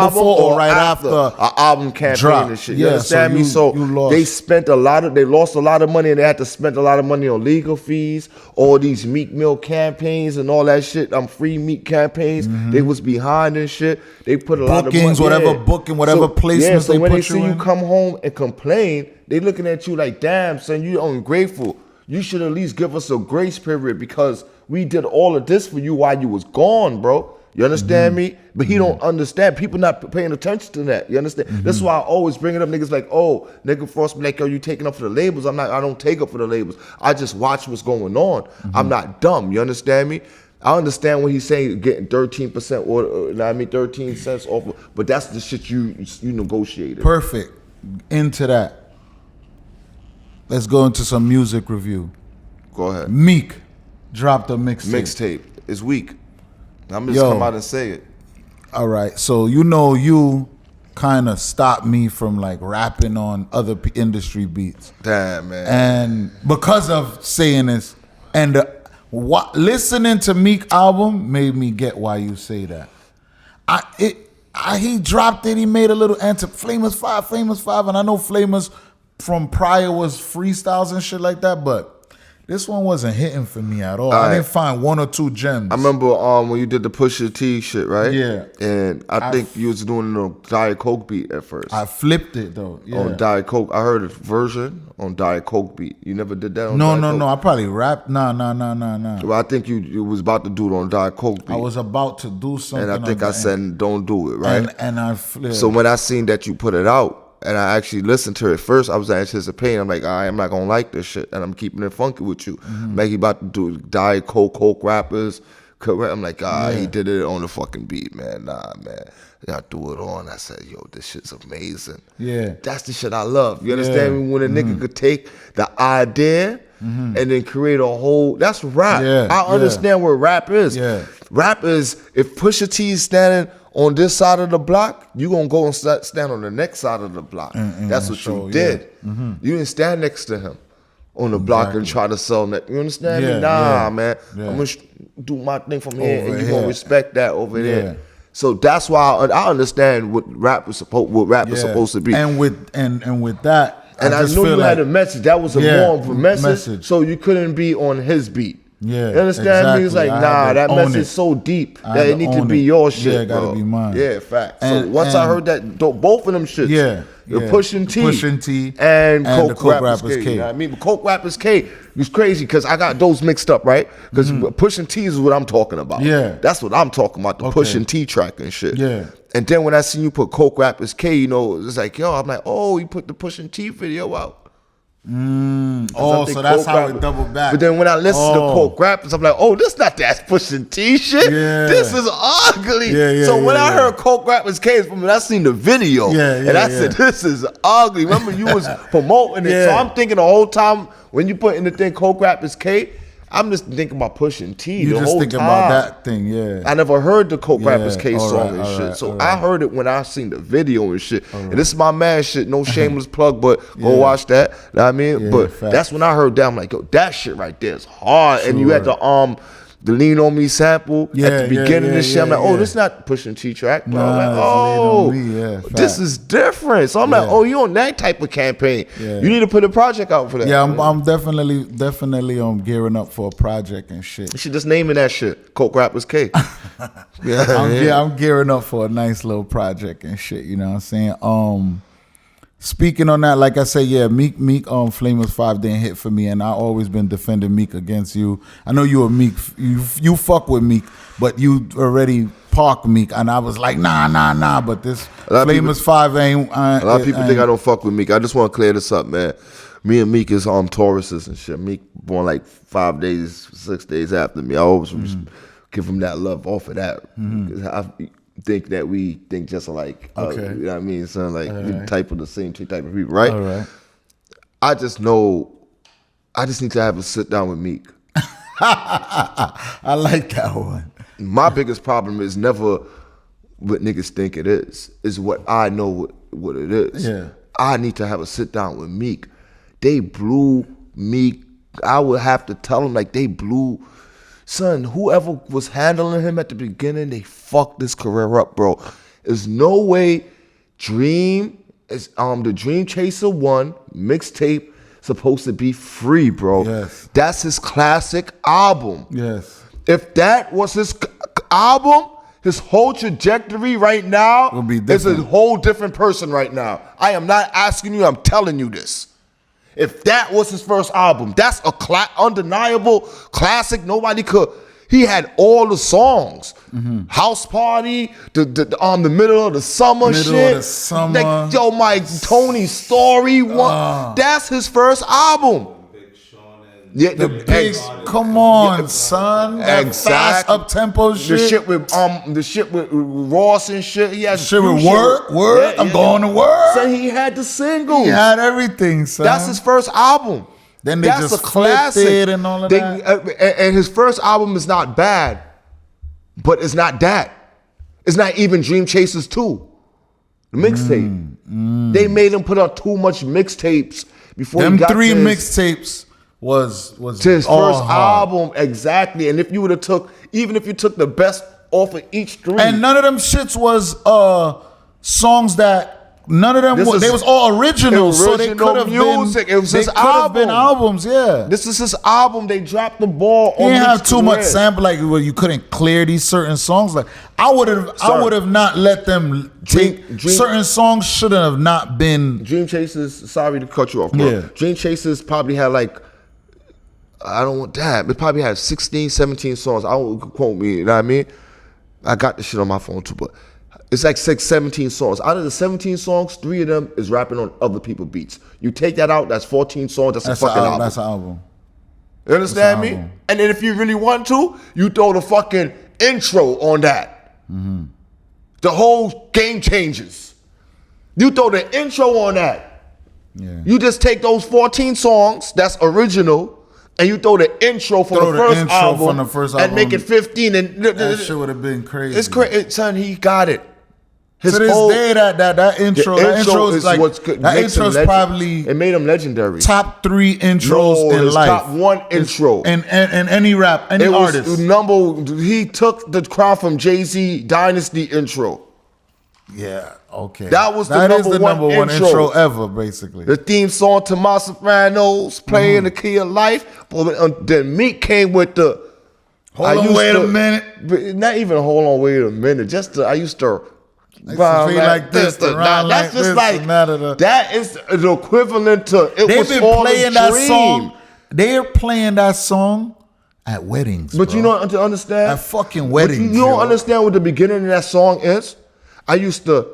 before or right after an album campaign drop. and shit. You understand me? So they lost a lot of money, and they had to spend a lot of money on legal fees, all these Meek Mill campaigns and all that shit. Free Meek campaigns. They was behind and shit. They put a lot of money. Whatever placements so they when put they see you come home and complain, they looking at you like, damn, son, you ungrateful. You should at least give us a grace period because we did all of this for you while you was gone, bro. You understand me? But he don't understand. People not paying attention to that. You understand? That's why I always bring it up. Niggas like, oh, nigga Frost be like, yo, you taking up for the labels? I don't take up for the labels. I just watch what's going on. I'm not dumb. You understand me? I understand what he's saying, getting 13% or 13 cents off, but that's the shit you negotiated. Perfect. Into that. Let's go into some music review. Go ahead. Meek dropped a mixtape. It's weak. I'm just come out and say it. All right. So you kind of stopped me from like rapping on other industry beats. Damn, man. And because of saying this, and listening to Meek album made me get why you say that. He dropped it. He made a little answer. Flamers 5, and I know Flamers from prior was freestyles and shit like that, but this one wasn't hitting for me at all. I didn't find one or two gems. I remember when you did the Pusha T shit, right? Yeah. And I think you was doing a Diet Coke beat at first. I flipped it though. Yeah. On Diet Coke. I heard a version on Diet Coke beat. You never did that on Diet Coke? No. I probably rapped. Nah. Well, I think you was about to do it on Diet Coke beat. I was about to do something. And I think I said, don't do it, right? And I flipped. So when I seen that you put it out, and I actually listened to it first, I was anticipating. I'm like, I'm not gonna like this shit, and I'm keeping it funky with you. Like he about to do Diet Coke rappers. I'm like, he did it on the fucking beat, man. Nah, man. I threw it on. I said, yo, this shit's amazing. Yeah. That's the shit I love. You understand me? When a nigga could take the idea and then create a whole, that's rap. Yeah. I understand what rap is. Yeah. Rap is, if Pusha T is standing on this side of the block, you gonna go and stand on the next side of the block. That's what you did. You didn't stand next to him on the block and try to sell that. You understand me? Nah, man. I'm gonna do my thing from here, and you gonna respect that over there. So that's why I understand what rap is supposed to be. And with that, and I knew you had a message. That was more of a message. So you couldn't be on his beat. Yeah, you understand me? It's like, that message is so deep that it need to be your shit. Yeah, it gotta be mine. Yeah, fact. So once I heard that, both of them shits. The Pushin' T and Coke Rappers K. You know what I mean? But Coke Rappers K was crazy because I got those mixed up, right? Because Pushin' T is what I'm talking about. Yeah. That's what I'm talking about, the Pushin' T track and shit. Yeah. And then when I seen you put Coke Rappers K, it's like, I'm like, oh, you put the Pushin' T video out. So that's how it doubled back. But then when I listen to Coke Rappers, I'm like, oh, this not that Pushin' T shit. Yeah. This is ugly. So when I heard Coke Rappers K from it, I seen the video. And I said, this is ugly. Remember you was promoting it. So I'm thinking the whole time when you put in the thing Coke Rappers K, I'm just thinking about pushing T. You the just whole thinking time. about that thing, yeah. I never heard the Coke Rappers K all song right, and shit. right, So all right. I heard it when I seen the video and shit. And this is my man shit. No shameless plug, but go watch that. Know what I mean? Yeah, but facts. that's when I heard that. I'm like, yo, that shit right there is hard. And you had the Lean On Me sample at the beginning and shit. I'm like, oh, this is not pushing T track. Bro. I'm like, oh, Lean On Me, yeah, this is different. So I'm like, oh, you on that type of campaign. Yeah. You need to put a project out for that. Yeah, I'm definitely gearing up for a project and shit. You should just name it that shit. Coke Rappers K. I'm gearing up for a nice little project and shit. You know what I'm saying? Speaking on that, like I said, yeah, Meek, Flamers 5 didn't hit for me, and I always been defending Meek against you. I know you a Meek, you fuck with Meek, but you already parked Meek, and I was like, nah. But this Flamers 5 ain't. A lot of people think I don't fuck with Meek. I just want to clear this up, man. Me and Meek is Tauruses and shit. Meek born like 5 days, 6 days after me. I always give him that love off of that. I think that we think just alike. Okay. You know what I mean? So like we type of the same two type of people, right? All right. I just need to have a sit down with Meek. I like that one. My biggest problem is never what niggas think it is what I know what it is. Yeah. I need to have a sit down with Meek. They blew Meek. I would have to tell them like they blew. Son, whoever was handling him at the beginning, they fucked this career up, bro. There's no way Dream is the Dream Chaser 1 mixtape supposed to be free, bro. Yes. That's his classic album. Yes. If that was his album, his whole trajectory right now Will be is a different. whole different person right now. I am not asking you, I'm telling you this. If that was his first album, that's a undeniable classic. Nobody could. He had all the songs. House Party, the middle of the summer shit. Middle of the summer. Like, yo, my Tony Story one. That's his first album. Yeah, Come on, son. That fast up tempo shit. The shit with Ross and shit. He has Shit with Word. I'm going to Word. So he had the singles. He had everything, son. That's his first album. Then they That's just a classic. flipped it and all of that. And his first album is not bad, but it's not that. It's not even Dream Chasers 2. The mixtape. They made him put out too much mixtapes before Them he got 3 to his- mixtapes was to his all first hard. album, exactly. And if you would have even if you took the best off of each 3, And none of them shits was songs that none of them This was, is they was all original, so they original could have music. been. It was they his could have been album. albums, yeah. this is his album. They dropped the ball He on didn't have Meek's too much career. sample, like where you couldn't clear these certain songs. Like I would have not let them take Dream- certain songs. Should have not been. Dream Chasers, sorry to cut you off, bro. Yeah. Dream Chasers probably had like, I don't want that, but probably had 16, 17 songs. I don't quote me, you know what I mean? I got this shit on my phone too, but it's like 17 songs. Out of the 17 songs, 3 of them is rapping on other people's beats. You take that out, that's 14 songs, that's a fucking album. That's an album. You understand That's me? an album. And then if you really want to, you throw the fucking intro on that. The whole game changes. You throw the intro on that. Yeah. You just take those 14 songs, that's original, and you throw the intro from Throw the the first intro album, from the first and make album. it 15. And That shit would have been crazy. it's crazy, son. He got it. His To this whole- day, that intro, the that intro is like what's good. that Makes him intro's legend. probably It made him legendary. top 3 intros No, in his life. top 1 intro. And any rap, any It was artist. he took the crown from Jay-Z Dynasty intro. Yeah, okay. That was the That is number the one number one intro. intro ever, basically. The theme song to My Sopranos, playing the key of life. But then Meek came with the Hold on, wait a minute. Not even hold on, wait a minute. Just I used to rhyme like this, to rhyme that's like just this, like and that. that is the equivalent to it They've was been all playing a that dream. song. They're playing that song at weddings, But bro. you don't understand. At fucking But weddings. you don't yo. understand what the beginning of that song is. I used to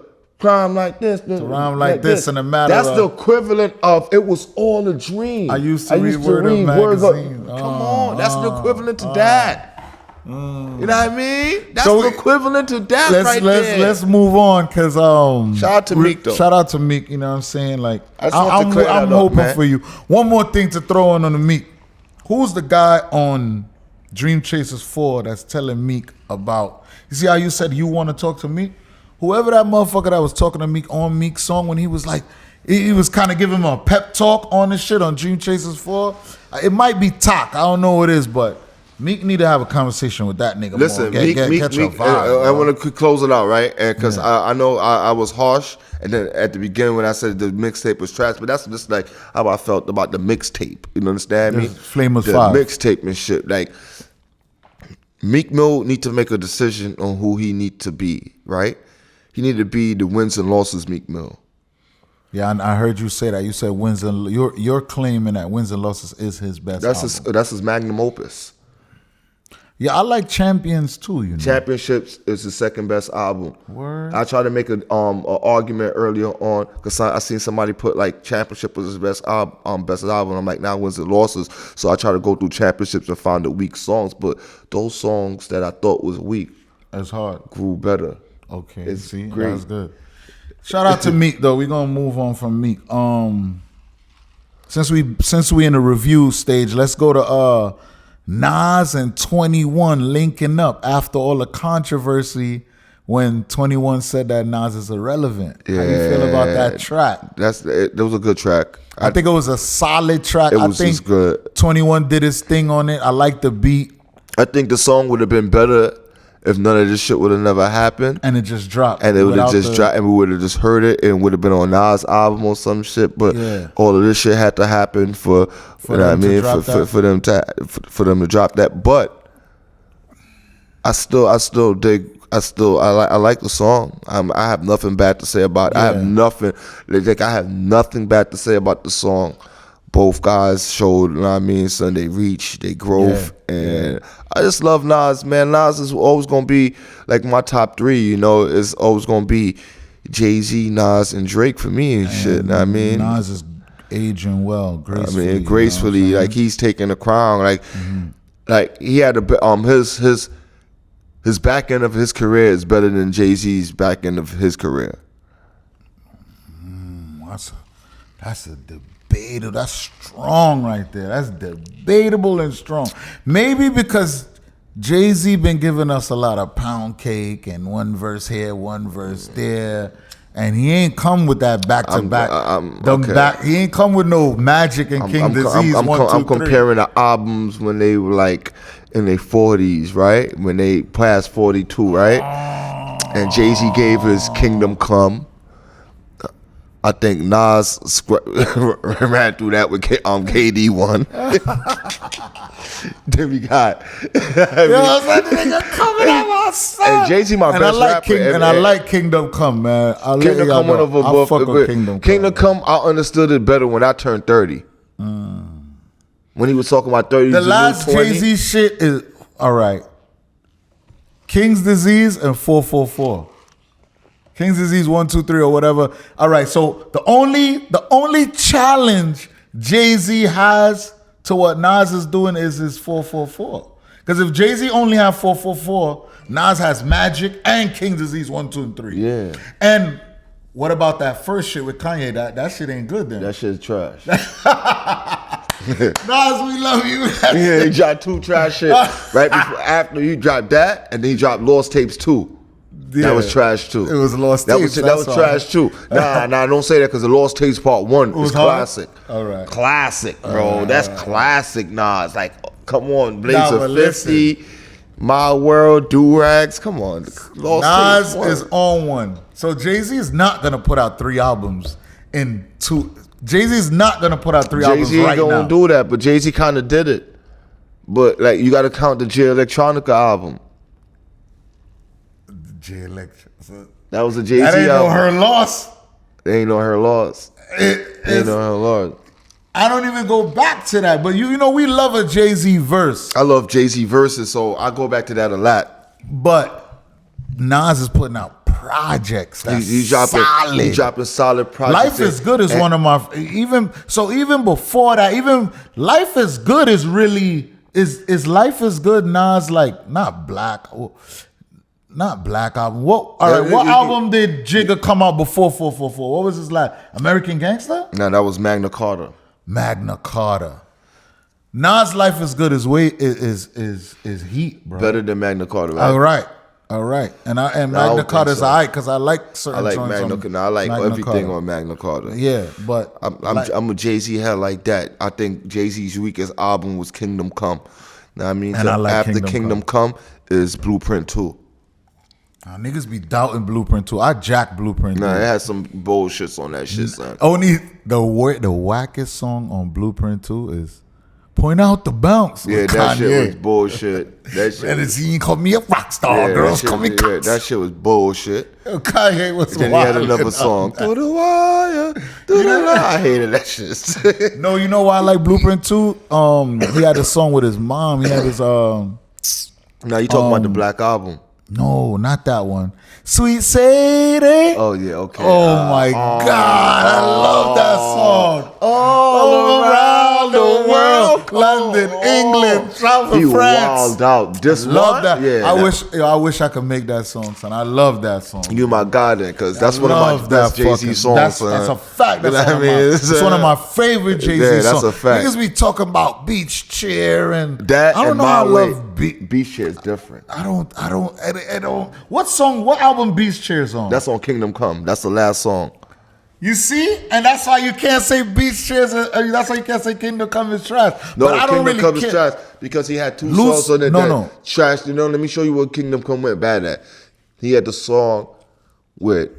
rhyme like this, to rhyme like this in a matter That's of- the equivalent of it was all a dream. I used to read Word Up Words Up. magazine. Come on, that's the equivalent to that. You know what I mean? That's So the equivalent to that right there. Let's move on, cause Shout out to Meek, though. Shout out to Meek. You know what I'm saying? Like I just want to clear that I'm up, hoping man. for you. One more thing to throw on the Meek. Who's the guy on Dream Chasers 4 that's telling Meek about? You see how you said you want to talk to Meek? Whoever that motherfucker that was talking to Meek on Meek's song when he was like, he was kind of giving him a pep talk on this shit on Dream Chasers 4. It might be Talk. I don't know what it is, but Meek need to have a conversation with that nigga. Listen, more. Catch a vibe, I want to close it out, right? And because I know I was harsh, and then at the beginning when I said the mixtape was trash, but that's just like how I felt about the mixtape. You understand me? Flame was the 5. Mixtape and shit. Like Meek Mill need to make a decision on who he need to be, right? He need to be the wins and losses Meek Mill. Yeah, I heard you say that. You said wins and you're claiming that Wins and Losses is his best album. That's his magnum opus. Yeah, I like Champions too. You know, Championships is his second best album. Word. I tried to make an argument earlier on because I seen somebody put like Championship was his best album. I'm like, now Wins and Losses. So I tried to go through Championships and find the weak songs, but those songs that I thought was weak, it's hard, grew better. Okay, It's see, great. that's good. Shout out to Meek though. We're gonna move on from Meek. Since we in the review stage, let's go to Nas and 21 linking up after all the controversy when 21 said that Nas is irrelevant. Yeah. How you feel about that track? That was a good track. I think it was a solid track. It was I think just good. 21 did his thing on it. I like the beat. I think the song would have been better if none of this shit would have never happened. And it just dropped. And it would have just dropped, and we would have just heard it, and would have been on Nas' album or some shit. But all of this shit had to happen for you know what I mean, for them to drop that. But I still dig. I like the song. I have nothing bad to say about it. I have nothing bad to say about the song. Both guys showed, you know what I mean, son, they reach, they growth, and I just love Nas, man. Nas is always gonna be like my top 3, you know. It's always gonna be Jay-Z, Nas, and Drake for me and shit. You know what I mean, Nas is aging well, gracefully. I mean, gracefully, you know like he's taking the crown, like he had his back end of his career is better than Jay-Z's back end of his career. That's a debatable. That's strong right there. That's debatable and strong. Maybe because Jay-Z been giving us a lot of pound cake and one verse here, one verse there, and he ain't come with that back to back. He ain't come with no Magic and King Disease. I'm comparing the albums when they were like in their 40s, right? When they passed 42, right? And Jay-Z gave his Kingdom Come. I think Nas ran through that with KD1. Then we got and Jay-Z my best rapper. I like Kingdom Come, man. Kingdom Come went over both. Kingdom Come, I understood it better when I turned 30. When he was talking about 30. The last Jay-Z shit is all right. King's Disease and 444. King's Disease 1, 2, 3 or whatever. All right, so the only challenge Jay-Z has to what Nas is doing is his 444. Because if Jay-Z only have 444, Nas has Magic and King's Disease 1, 2, and 3. Yeah. And what about that first shit with Kanye? That shit ain't good then. That shit's trash. Nas, we love you. Yeah, he dropped 2 trash shit right before after he dropped that, and then he dropped Lost Tapes 2. Yeah. That was trash too. It was Lost Tapes. That was trash too. Nah, don't say that because the Lost Tapes Part 1 is classic. All right. Classic, bro. That's classic Nas. Like, come on, Blaze of 50, My World, Do-Rags. Come on. Nas is on one. So Jay-Z is not going to put out 3 albums in 2. Jay-Z is not going to put out 3 albums right now. Jay-Z ain't going to do that, but Jay-Z kind of did it. But, like, you got to count the J Electronica album. That was a Jay-Z album. That ain't no Her Loss. They ain't no Her Loss. Ain't no Her Loss. I don't even go back to that, but you know we love a Jay-Z verse. I love Jay-Z verses, so I go back to that a lot. But Nas is putting out projects that's solid. He's dropping solid projects. Life is Good is one of my even before that, even Life is Good is really is Life is Good. Nas like not Black album. What album did Jigga come out before 444? What was his last? American Gangster? No, that was Magna Carta. Magna Carta. Nas' Life is Good is heat, bro. Better than Magna Carta, right? All right. And Magna Carta's alright because I like certain I like joints Magna on Carta. I like Magna everything Carta. on Magna Carta. Yeah, but I'm a Jay-Z head like that. I think Jay-Z's weakest album was Kingdom Come. Know what I mean? And So I like after Kingdom Kingdom Come is Blueprint 2. Niggas be doubting Blueprint 2. I jack Blueprint 2. Nah, it has some bullshits on that shit, son. Only the wackest song on Blueprint 2 is Point Out the Bounce. Yeah, with that Kanye. shit was bullshit. That shit. And he called me a rock star, girls call me yeah, that shit was bullshit. Kanye was Then he had another song. Through the wire, through the wire. I hated that shit. No, you know why I like Blueprint 2? He had a song with his mom. He had his Now you talking about the Black Album. No, not that one. Sweet Sadie. Oh yeah, okay. Oh my God, I love that song. All around the world, London, England, South He of France. wilded out. This Love one? that. Yeah, I wish I could make that song, son. I love that song. You my guy then, because that's one of Love my best that Jay-Z fucking- songs. That's son. a fact. That's You know one of what I mean? it's one of my favorite Jay-Z Yeah, that's songs. a fact. Niggas be talking about Beach Chair and That I don't and know how I My Way. love Beach Chair is different. I don't. What album Beach Chair's on? That's on Kingdom Come. That's the last song. You see? And that's why you can't say Beach Chairs. That's why you can't say Kingdom Come is trash. No, but I don't Kingdom really Come is care. trash because he had two Loose- songs on it no, that no. trash. You know, let me show you what Kingdom Come went bad at. He had the song with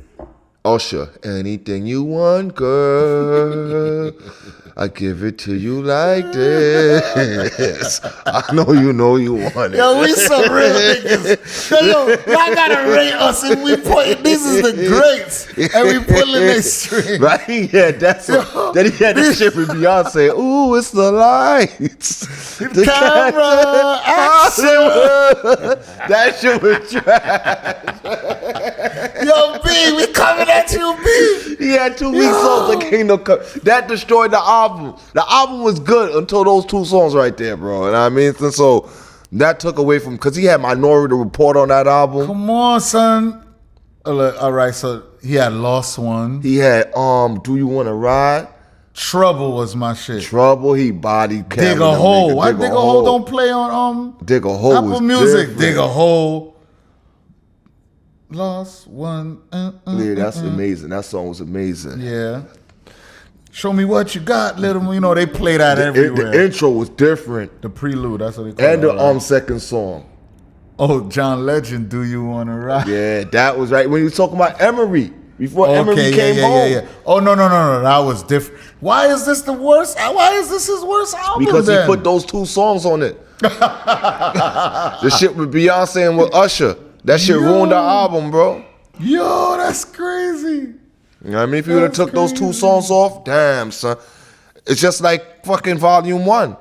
Usher. Anything you want, girl. I give it to you like this. I know you want it. Yo, we some real niggas. Yo, y'all gotta rate us and we put this is the greats and we pulling their string. Right? Yeah, that's what. Then he had this shit with Beyonce. Ooh, it's the lights. The Camera action. That shit was trash. Yo, B, we coming at you, B. He had 2 weeks songs of Kingdom Come. That destroyed the album. The album was good until those 2 songs right there, bro. And I mean, and so that took away from, because he had Minority Report on that album. Come on, son. All right, so he had Lost One. He had Do You Want to Ride? Trouble was my shit. Trouble. He body Dig a Hole. Why Dig a Hole don't play on Dig a Hole Apple was Music? different. Dig a Hole. Lost One. Yeah, that's amazing. That song was amazing. Yeah. Show me what you got, little. You know they play that everywhere. The intro was different. The prelude, that's what they call And it. the second song. Oh, John Legend, Do You Wanna Ride? Yeah, that was right. When you was talking about Emery. Before Emery came home. Oh, no. That was different. Why is this the worst? Why is this his worst album? Because then? he put those 2 songs on it. The shit with Beyonce and with Usher. That shit ruined the album, bro. Yo, that's crazy. You know what I mean? If you would have took those 2 songs off, damn, son. It's just like fucking Volume 1.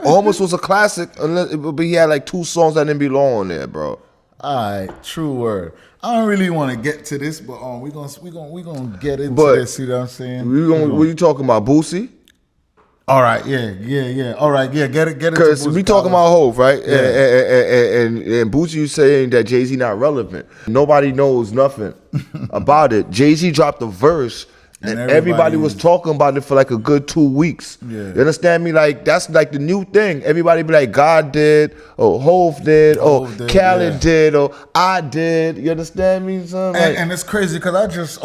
Almost was a classic, but he had like 2 songs that didn't belong on there, bro. All right, true word. I don't really want to get to this, but we gonna get into But this. You know what I'm saying? What you talking about, Boosie? All right, yeah. All right, yeah. Get it. Because we talking about Hov, right? Yeah. And Boosie, you saying that Jay-Z not relevant. Nobody knows nothing about it. Jay-Z dropped a verse. And everybody was talking about it for like a good 2 weeks. Yeah. You understand me? Like, that's like the new thing. Everybody be like, God did, or Hov did, or Khaled did, or I did. You understand me, son? Like, And it's crazy because I just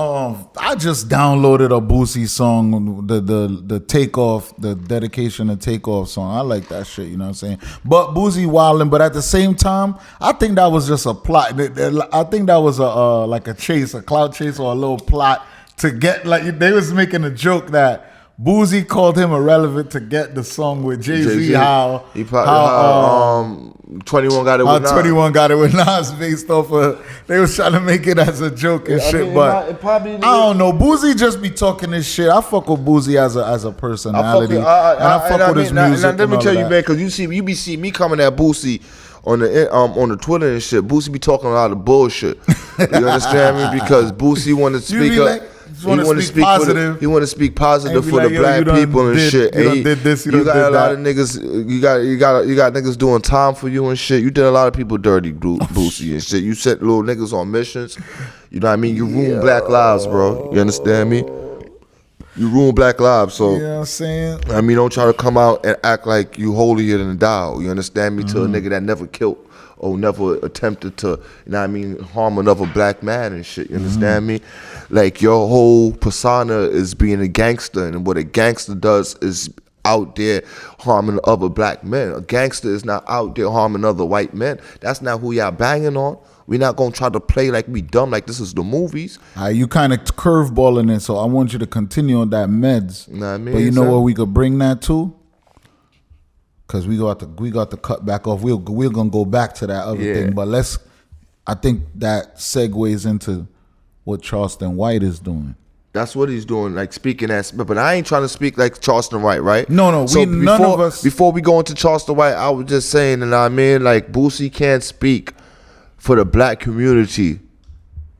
downloaded a Boosie song, the Takeoff, the dedication to Takeoff song. I like that shit, you know what I'm saying? But Boosie wildin', but at the same time, I think that was just a plot. I think that was like a chase, a clout chase, or a little plot to get, like, they was making a joke that Boosie called him irrelevant to get the song with Jay-Z. How 21 got it with Nas. 21 got it with Nas based off of, they was trying to make it as a joke and shit, but I don't know. Boosie just be talking this shit. I fuck with Boosie as a personality, and I fuck with his music. Let me tell you, that. man, because you be seeing me coming at Boosie on the Twitter and shit. Boosie be talking a lot of bullshit. You understand me? Because Boosie want to speak up. He want to speak positive. He want to speak positive for like, the black people and shit. You did this. You got a lot of niggas. You got niggas doing time for you and shit. You did a lot of people dirty, Boosie and shit. You set little niggas on missions. You know what I mean? You ruined black lives, bro. You understand me? You ruin Black lives. So You know what I'm saying? I mean, don't try to come out and act like you holier than thou. You understand me? To a nigga that never killed or never attempted to, you know what I mean, harm another black man and shit. You understand me? Like, your whole persona is being a gangster, and what a gangster does is out there harming other black men. A gangster is not out there harming other white men. That's not who y'all banging on. We're not gonna try to play like we dumb, like this is the movies. You kind of curveballing it, so I want you to continue on that meds. Know what I mean, but you know son? where we could bring that to? Because we got to cut back off. We're gonna go back to that other thing, but I think that segues into what Charleston White is doing. That's what he's doing, like speaking as, but I ain't trying to speak like Charleston White, right? No, none of us. Before we go into Charleston White, I was just saying, and I mean, like, Boosie can't speak for the black community.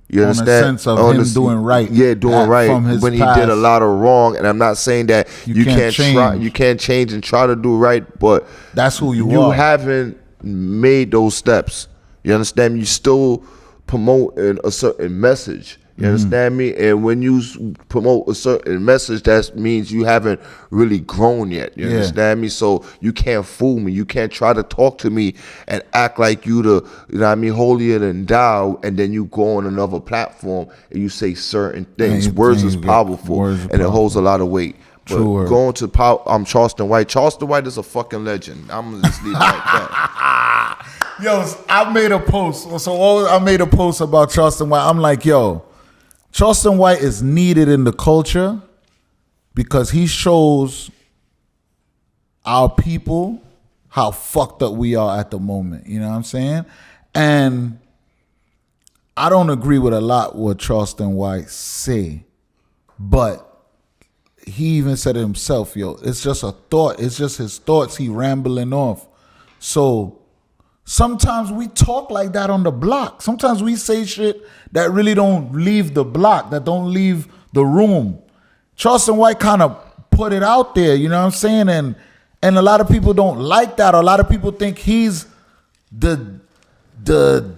You On understand? the sense of him doing right. Yeah, doing right from his when he past. did a lot of wrong. And I'm not saying that you can't try, you can't change and try to do right, but that's who you are. You haven't made those steps. You understand? You still promoting a certain message. You understand me? And when you promote a certain message, that means you haven't really grown yet. You understand me? So you can't fool me. You can't try to talk to me and act like you the, you know what I mean, holier than thou, and then you go on another platform and you say certain things. Words is powerful, and it holds a lot of weight. But going to Charleston White. Charleston White is a fucking legend. I'm gonna just leave it like that. Yo, I made a post. I made a post about Charleston White. I'm like, yo, Charleston White is needed in the culture because he shows our people how fucked up we are at the moment. You know what I'm saying? And I don't agree with a lot what Charleston White say, but he even said it himself, yo, it's just a thought. It's just his thoughts. He rambling off. So sometimes we talk like that on the block. Sometimes we say shit that really don't leave the block, that don't leave the room. Charleston White kind of put it out there, you know what I'm saying? And a lot of people don't like that. A lot of people think he's the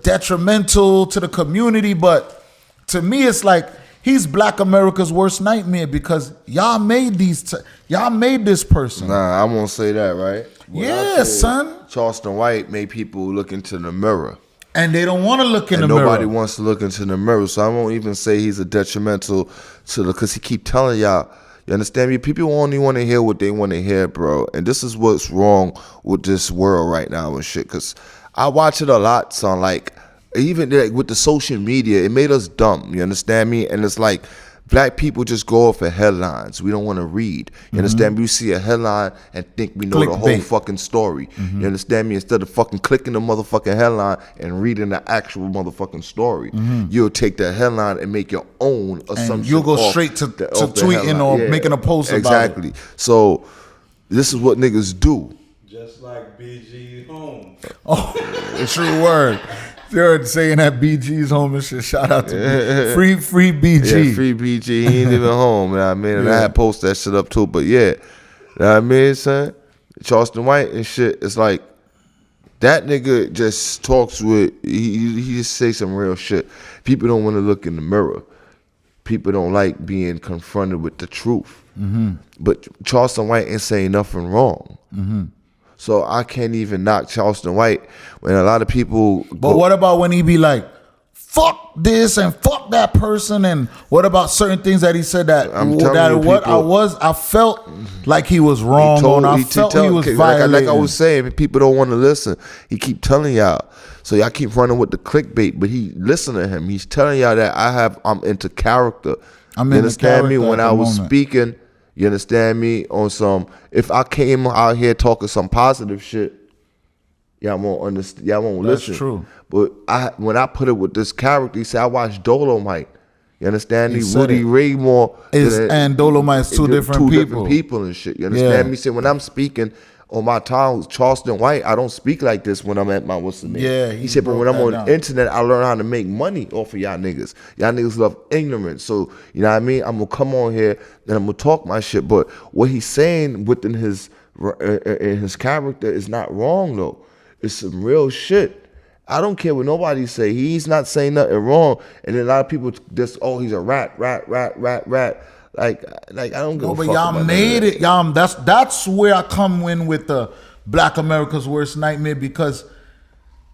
detrimental to the community, but to me it's like he's Black America's worst nightmare because y'all made this person. Nah, I won't say that, right? Yeah, son. Charleston White made people look into the mirror. And they don't want to look in the mirror. Nobody wants to look into the mirror. So I won't even say he's a detrimental to because he keep telling y'all, you understand me? People only want to hear what they want to hear, bro. And this is what's wrong with this world right now and shit. Because I watch it a lot, son. Like, even like, with the social media, it made us dumb. You understand me? And it's like, black people just go off of headlines. We don't want to read. You understand me? We see a headline and think we know the whole fucking story. You understand me? Instead of fucking clicking the motherfucking headline and reading the actual motherfucking story, you'll take the headline and make your own assumption. And you'll go straight to tweeting or making a post about it. Exactly. So this is what niggas do. Just like BG home. Oh, true word. They're saying that BG's home and shit. Shout out to free BG. Yeah, free BG. He ain't even home. You know what I mean? And I had posted that shit up too. But yeah, you know what I mean, son? Charleston White and shit. It's like that nigga just talks with. He just say some real shit. People don't want to look in the mirror. People don't like being confronted with the truth. But Charleston White ain't saying nothing wrong. So I can't even knock Charleston White when a lot of people. But what about when he be like, fuck this and fuck that person? And what about certain things that he said that I felt like he was wrong on. I felt he was violating. Like I was saying, people don't want to listen. He keep telling y'all. So y'all keep running with the clickbait, but he listen to him. He's telling y'all that I'm into character. You understand me? When I was speaking, you understand me, on some, if I came out here talking some positive shit, y'all won't understand, y'all won't listen. That's true. But when I put it with this character, he said, I watched Dolomite. You understand me? Woody Raymore and Dolomite's two different people and shit. You understand me? He said, when I'm speaking on my town, Charleston White, I don't speak like this when I'm at my what's the name. Yeah, he said, but when I'm on the internet, I learn how to make money off of y'all niggas. Y'all niggas love ignorance. So, you know what I mean? I'm gonna come on here and I'm gonna talk my shit. But what he's saying within his character is not wrong though. It's some real shit. I don't care what nobody say. He's not saying nothing wrong. And then a lot of people just, oh, he's a rat. Like I don't give a but fuck y'all about made that. it. Y'all, that's where I come in with the Black America's Worst Nightmare, because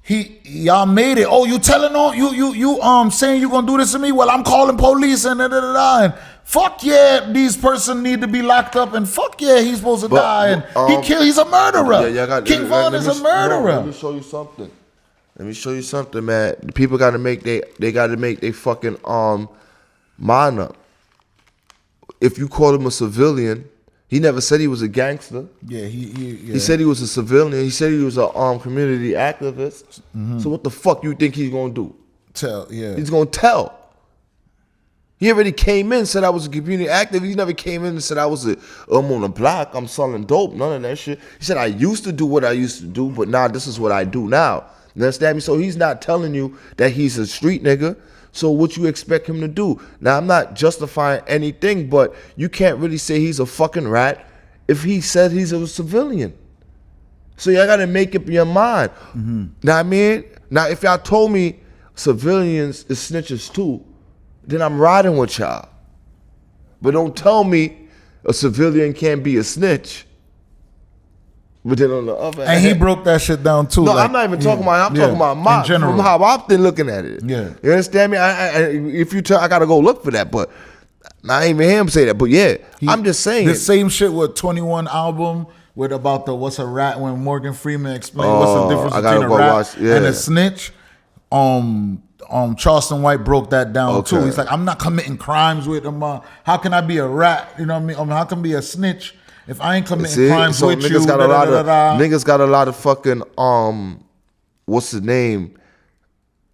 y'all made it. Oh, you telling on you saying you gonna do this to me? Well, I'm calling police and and fuck yeah, these person need to be locked up, and fuck yeah, he's supposed to die, and he's a murderer. King Von is a murderer. Let me show you something. Man. The people gotta make they fucking mind up. If you call him a civilian, he never said he was a gangster. Yeah, He said he was a civilian. He said he was a community activist. Mm-hmm. So what the fuck you think he's gonna do? He's gonna tell. He already came in, said I was a community activist. He never came in and said I'm on the block, I'm selling dope, none of that shit. He said I used to do what I used to do, but now this is what I do now. You understand me? So he's not telling you that he's a street nigga. So what you expect him to do? Now, I'm not justifying anything, but you can't really say he's a fucking rat if he said he's a civilian. So y'all got to make up your mind. Mm-hmm. Now, I mean, if y'all told me civilians is snitches too, then I'm riding with y'all. But don't tell me a civilian can't be a snitch. But then on the other hand, he broke that shit down too. No, I'm not even talking about. I'm talking about from how I've been looking at it. Yeah, you understand me? If you tell, I gotta go look for that. But I ain't even hear him say that. But yeah, I'm just saying the same shit with 21 album with about the what's a rat when Morgan Freeman explained what's the difference between a rat and a snitch. Charleston White broke that down too. He's like, I'm not committing crimes with him. How can I be a rat? You know what I mean? How can I be a snitch if I ain't committing crimes with you? Niggas got a lot of fucking what's the name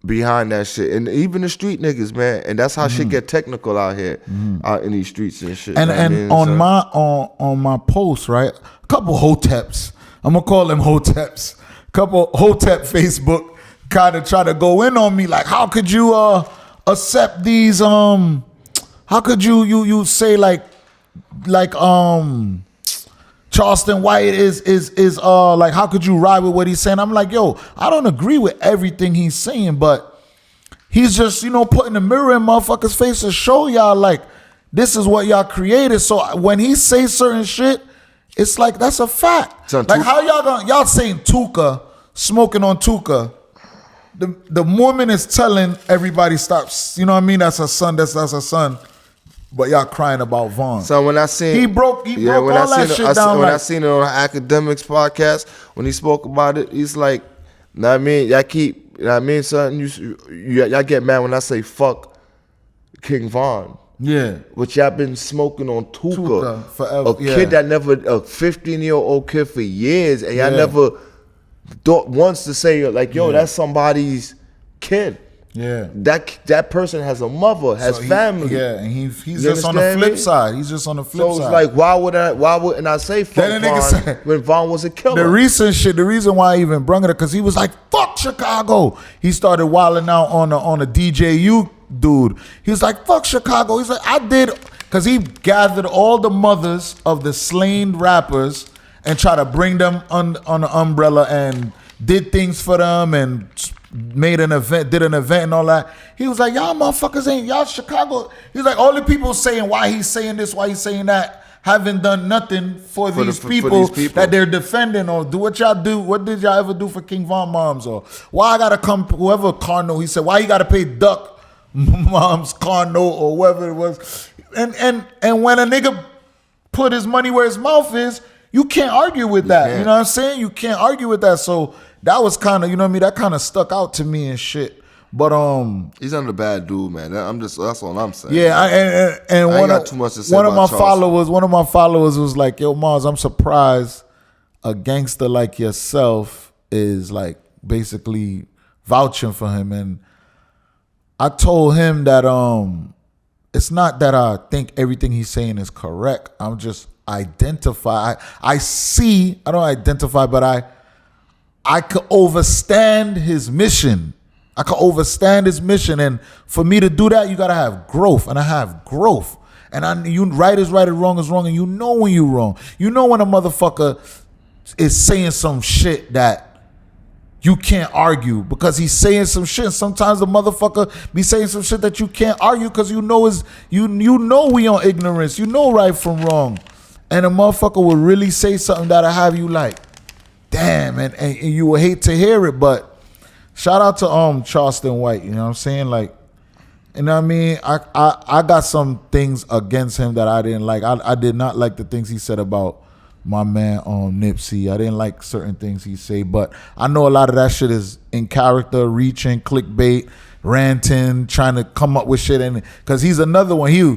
behind that shit, and even the street niggas, man. And that's how shit get technical out here, out in these streets and shit. And on my post, right, a couple hoteps. I'm gonna call them hoteps. Couple hotep Facebook kind of try to go in on me like, how could you accept these? How could you say like Charleston White is like, how could you ride with what he's saying? I'm like, yo, I don't agree with everything he's saying, but he's just, putting the mirror in motherfuckers' face to show y'all like this is what y'all created. So when he say certain shit, it's like that's a fact. Like how y'all saying Tuka, smoking on Tuka. The woman is telling everybody stops. You know what I mean? That's her son. That's her son. But y'all crying about Vaughn. So when I seen he broke all that shit down. When I seen it on Academics podcast, when he spoke about it, he's like, know what I mean? Y'all keep, you know what I mean, son? Y'all get mad when I say fuck King Von. Yeah. But y'all been smoking on Tuka forever. Kid that never, a 15-year-old kid for years, and y'all never thought once to say like, yo, that's somebody's kid. Yeah, that person has a mother, has family. And he's just on the flip side. He's just on the flip side. So it's like, why wouldn't I say fuck Von when Von was a killer? The recent shit, the reason why I even brung it up, because he was like, fuck Chicago. He started wilding out on a DJU dude. He was like, fuck Chicago. He's like, I did, because he gathered all the mothers of the slain rappers and tried to bring them on the umbrella and did things for them and did an event and all that. He was like, y'all motherfuckers ain't, y'all Chicago. He's like, all the people saying why he's saying this, why he's saying that, haven't done nothing for these people that they're defending, or do what y'all do. What did y'all ever do for King Von moms? Or why I gotta come, whoever car note, he said, why you gotta pay Duck mom's car note or whatever it was. And when a nigga put his money where his mouth is, you can't argue with that. You know what I'm saying? You can't argue with that. So that was kind of, you know what I mean? That kind of stuck out to me and shit. But he's not a bad dude, man. That's all I'm saying. Yeah, and one of my followers was like, yo, Marz, I'm surprised a gangster like yourself is like basically vouching for him. And I told him that it's not that I think everything he's saying is correct. I'm just identify. I don't identify, but I could overstand his mission. And for me to do that, you gotta have growth, and I have growth. And right is right and wrong is wrong, and you know when you're wrong. You know when a motherfucker is saying some shit that you can't argue because he's saying some shit. Sometimes the motherfucker be saying some shit that you can't argue because you know you know we on ignorance. You know right from wrong. And a motherfucker will really say something that'll have you like, damn, and you will hate to hear it. But shout out to Charleston White, you know what I'm saying? Like, you know what I mean? I got some things against him that I didn't like. I did not like the things he said about my man Nipsey. I didn't like certain things he say, but I know a lot of that shit is in character, reaching, clickbait, ranting, trying to come up with shit. And because he's another one, he'll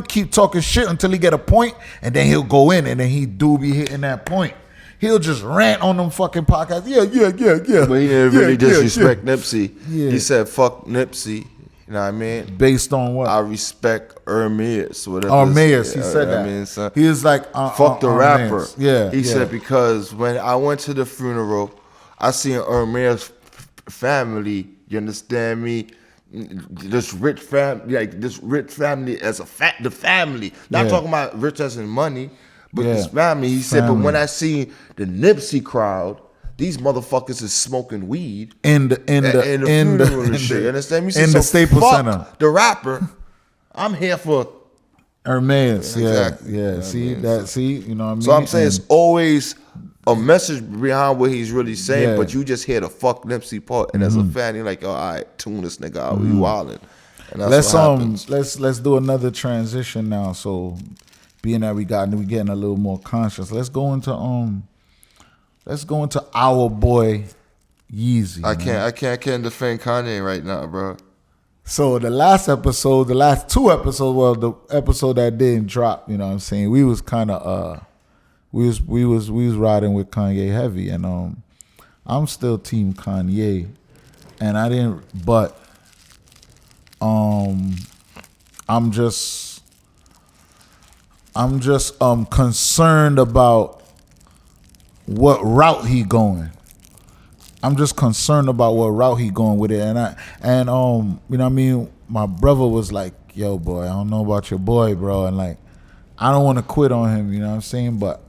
keep talking shit until he get a point, and then he'll go in, and then he do be hitting that point. He'll just rant on them fucking podcasts. Yeah. But he didn't really disrespect Nipsey. Yeah. He said, fuck Nipsey. You know what I mean? Based on what? I respect Ermias. Ermias, he said that. I mean, so he was like, fuck the rapper. Yeah. He said, because when I went to the funeral, I seen Ermias' family, you understand me? This rich family, as the family. Not talking about rich as in money, but this family. He said, but when I see the Nipsey crowd, these motherfuckers is smoking weed in the funeral and shit. You understand me? In the Staples Center. The rapper, I'm here for Hermes. Exactly. Yeah. See, you know what I mean? So I'm saying it's always a message behind what he's really saying, but you just hear the fuck Nipsey part, and as a fan, you're like, all right, tune this nigga out, we wildin'. And that's what happens. Let's do another transition now. So being that we getting a little more conscious, let's go into our boy Yeezy. I can't defend Kanye right now, bro. So the last two episodes, well, the episode that didn't drop, you know what I'm saying, we was kind of we was riding with Kanye heavy, and I'm still team Kanye, and I didn't, but I'm just concerned about what route he going. I'm just concerned about what route he going with it, and you know what I mean. My brother was like, "Yo, boy, I don't know about your boy, bro," and like, I don't want to quit on him, you know what I'm saying, but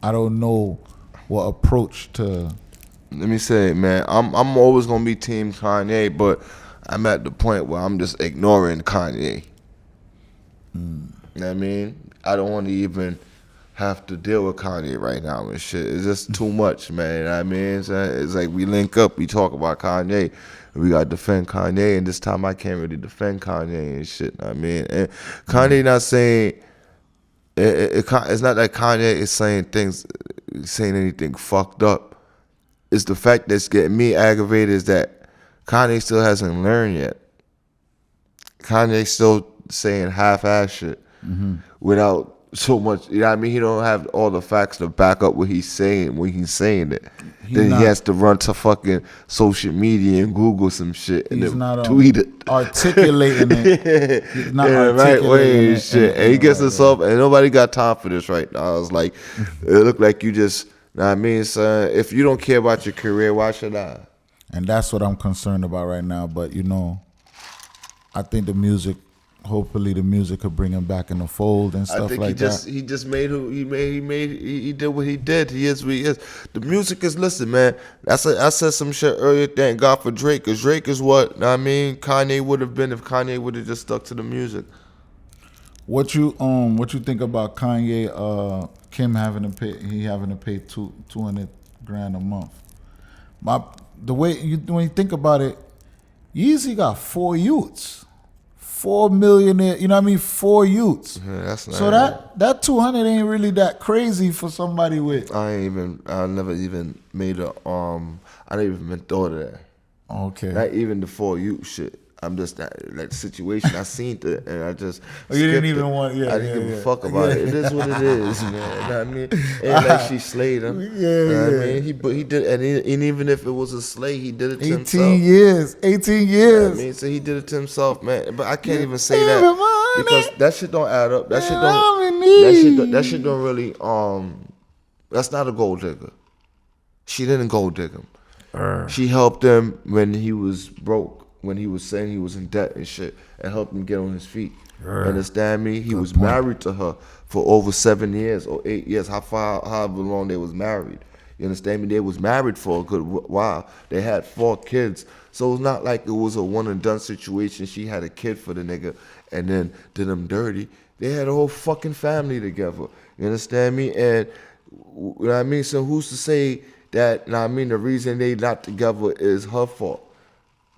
I don't know what approach to. Let me say, man, I'm always gonna be team Kanye, but I'm at the point where I'm just ignoring Kanye. You know what I mean? I don't want to even have to deal with Kanye right now and shit. It's just too much, man. You know what I mean? It's like we link up, we talk about Kanye, and we got to defend Kanye, and this time I can't really defend Kanye and shit. You know what I mean? And Kanye not saying, it's not that Kanye is saying anything fucked up. It's the fact that's getting me aggravated is that Kanye still hasn't learned yet. Kanye still saying half-ass shit without so much, you know what I mean? He don't have all the facts to back up what he's saying when he's saying it. He has to run to fucking social media and Google some shit and then tweet it. Articulating it. He's not articulating right way and shit. And he gets himself, and nobody got time for this right now. I was like, it looked like you just, know what I mean, son, if you don't care about your career, why should I? And that's what I'm concerned about right now. But, you know, I think hopefully the music could bring him back in the fold and stuff like that. He just made he did what he did. He is what he is. The music is, listen, man. I said some shit earlier. Thank God for Drake, because Drake is what I mean. Kanye would have been if Kanye would have just stuck to the music. What you think about Kanye? Kim having to pay $200,000 a month. When you think about it, Yeezy got 4 youths. 4 millionaire, you know what I mean? 4 youths. Yeah, that's nice. So that 200 ain't really that crazy for somebody with. I never even made I didn't even thought of that. Okay. Not even the 4 youth shit. I'm just that situation. I seen it and I just. You didn't even want. Yeah, I didn't give a fuck about it. It is what it is, man. You know what I mean? Ain't like she slayed him. Yeah, you know what I mean? He did, and even if it was a slay, he did it to 18 himself. 18 years. You know what I mean, so he did it to himself, man. But I can't even say that because that shit don't add up. That shit don't really. That's not a gold digger. She didn't gold dig him. She helped him when he was broke. When he was saying he was in debt and shit, and helped him get on his feet. Understand me? He was married to her for over 7 years or 8 years, however long they was married. You understand me? They was married for a good while. They had 4 kids. So it's not like it was a one and done situation. She had a kid for the nigga and then did him dirty. They had a whole fucking family together. You understand me? And you know what I mean? So who's to say that, you know what I mean, the reason they not together is her fault?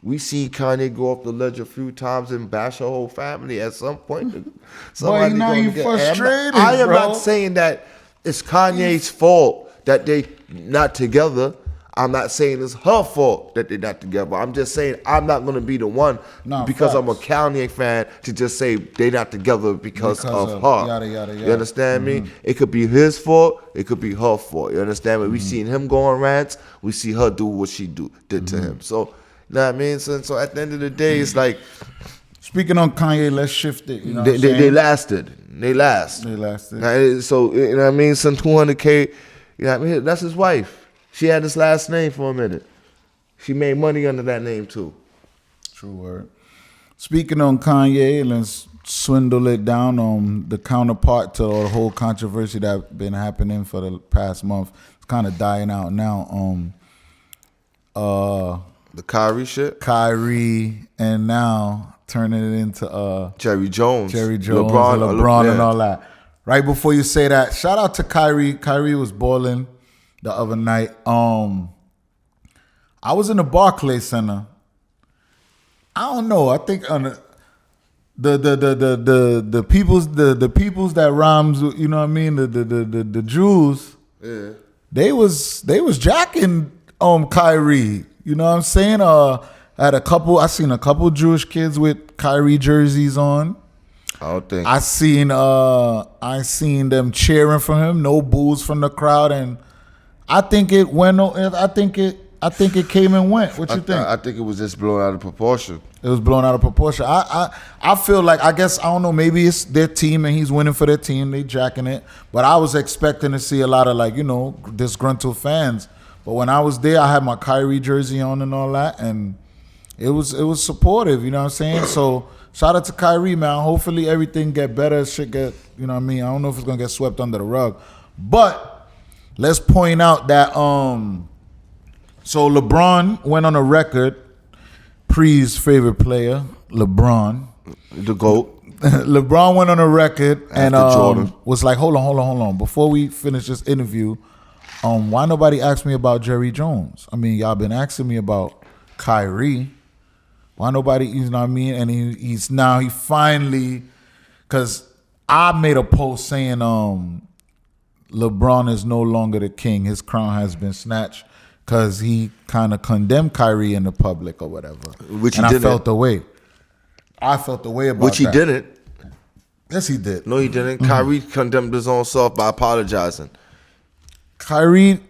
We see Kanye go off the ledge a few times and bash her whole family at some point. Boy, now you frustrated, I am bro. not saying that it's Kanye's fault that they not together. I'm not saying it's her fault that they're not together. I'm just saying I'm not going to be the one because I'm a Kanye fan to just say they not together because of her. Yada, yada, yada. You understand me? It could be his fault. It could be her fault. You understand me? We seen him go on rants. We see her do what she did to him. So, you know what I mean? So at the end of the day, it's like... Speaking on Kanye, let's shift it. You know they lasted. They lasted. So, you know what I mean? Some 200K, you know what I mean? That's his wife. She had his last name for a minute. She made money under that name too. True word. Speaking on Kanye, let's swindle it down on the counterpart to the whole controversy that's been happening for the past month. It's kind of dying out now. The Kyrie shit? Kyrie, and now turning it into Jerry Jones, LeBron and all that. Right before you say that, shout out to Kyrie. Kyrie was balling the other night. I was in the Barclays Center. I don't know. I think on the peoples that rhymes, you know what I mean? The Jews, yeah. They was jacking Kyrie. You know what I'm saying? I seen a couple Jewish kids with Kyrie jerseys on. I seen them cheering for him. No boos from the crowd, and I think it went. I think it came and went. What you think? I think it was just blown out of proportion. It was blown out of proportion. I feel like, I guess, I don't know, maybe it's their team and he's winning for their team. They jacking it. But I was expecting to see a lot of, like, you know, disgruntled fans. But when I was there, I had my Kyrie jersey on and all that, and it was supportive, you know what I'm saying? So shout out to Kyrie, man. Hopefully everything get better. Shit get, you know what I mean? I don't know if it's gonna get swept under the rug. But let's point out that so LeBron went on a record, Pre's favorite player, LeBron. The GOAT. LeBron went on a record and Jordan. Was like, hold on. Before we finish this interview, why nobody asked me about Jerry Jones? I mean, y'all been asking me about Kyrie. Why nobody, you know what I mean? And he finally, because I made a post saying LeBron is no longer the king. His crown has been snatched because he kind of condemned Kyrie in the public or whatever. Which he didn't. I felt the way. about that. Which he didn't. Yes, he did. No, he didn't. Mm-hmm. Kyrie condemned his own self by apologizing. Kyrie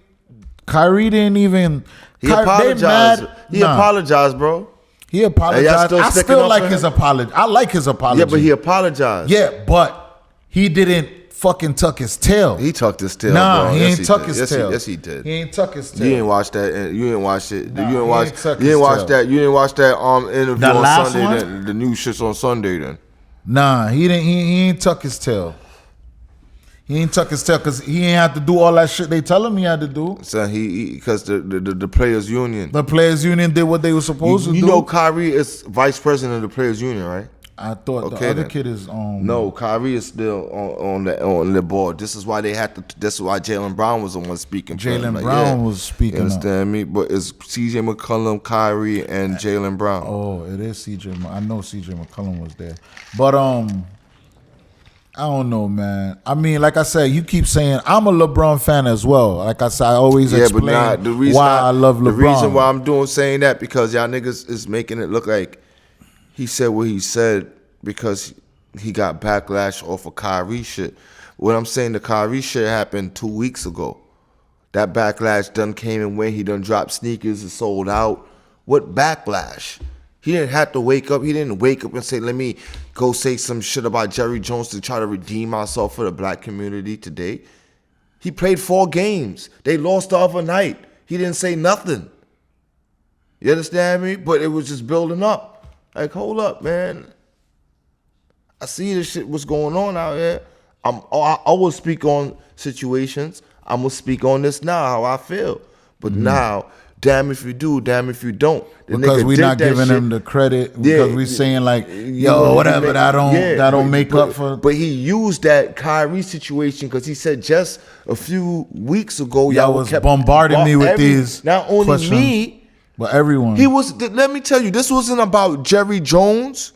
didn't even. He apologized. He apologized, bro. He apologized. I still like his apology. I like his apology. Yeah, but he apologized. Yeah, but he didn't fucking tuck his tail. He tucked his tail. Nah, bro. he ain't tuck his tail. Yes, he did. He ain't tuck his tail. You didn't watch that. You didn't watch it. Nah, you didn't watch that. You didn't watch that interview on Sunday. The new shit's on Sunday. Then. Nah, he didn't. He ain't tuck his tail. He ain't tuck his tail because he ain't have to do all that shit they tell him he had to do. So because the players union. The players union did what they were supposed to do. You know Kyrie is vice president of the players union, right? I thought the other kid is on. No, Kyrie is still on the board. This is why they had to. This is why Jaylen Brown was the one speaking. Jaylen Brown was speaking. You understand me? But it's C.J. McCollum, Kyrie, and Jaylen Brown. Oh, it is C.J. I know C.J. McCollum was there, but I don't know, man. I mean, like I said, you keep saying I'm a LeBron fan as well. Like I said, I always explain why I love LeBron. The reason why I'm saying that because y'all niggas is making it look like he said what he said because he got backlash off of Kyrie shit. What I'm saying, the Kyrie shit happened 2 weeks ago. That backlash done came and went. He done dropped sneakers and sold out. What backlash? He didn't have to wake up. He didn't wake up and say, let me go say some shit about Jerry Jones to try to redeem myself for the black community today. He played 4 games. They lost the other night. He didn't say nothing. You understand me? But it was just building up. Like, hold up, man. I see this shit, what's going on out here. I always speak on situations. I'm gonna speak on this now, how I feel. But now, damn if you do, damn if you don't. The Because nigga we're did not that giving shit. him the credit because we saying like, You yo, know, whatever, he that don't make but, up for. But he used that Kyrie situation because he said just a few weeks ago, Y'all was bombarding me with these Not only questions, me, but everyone. he was. Let me tell you, this wasn't about Jerry Jones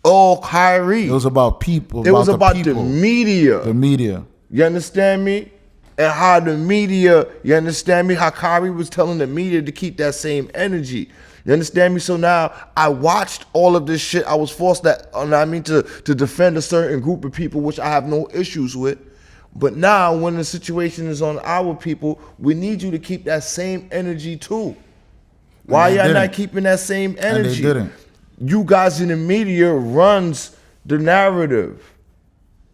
or Kyrie. It was about people. It was about the the media. The media. You understand me? And how the media, you understand me? How Kyrie was telling the media to keep that same energy. You understand me? So now I watched all of this shit. I was forced to defend a certain group of people, which I have no issues with. But now when the situation is on our people, we need you to keep that same energy too. Why y'all not keeping that same energy? And they didn't. You guys in the media runs the narrative.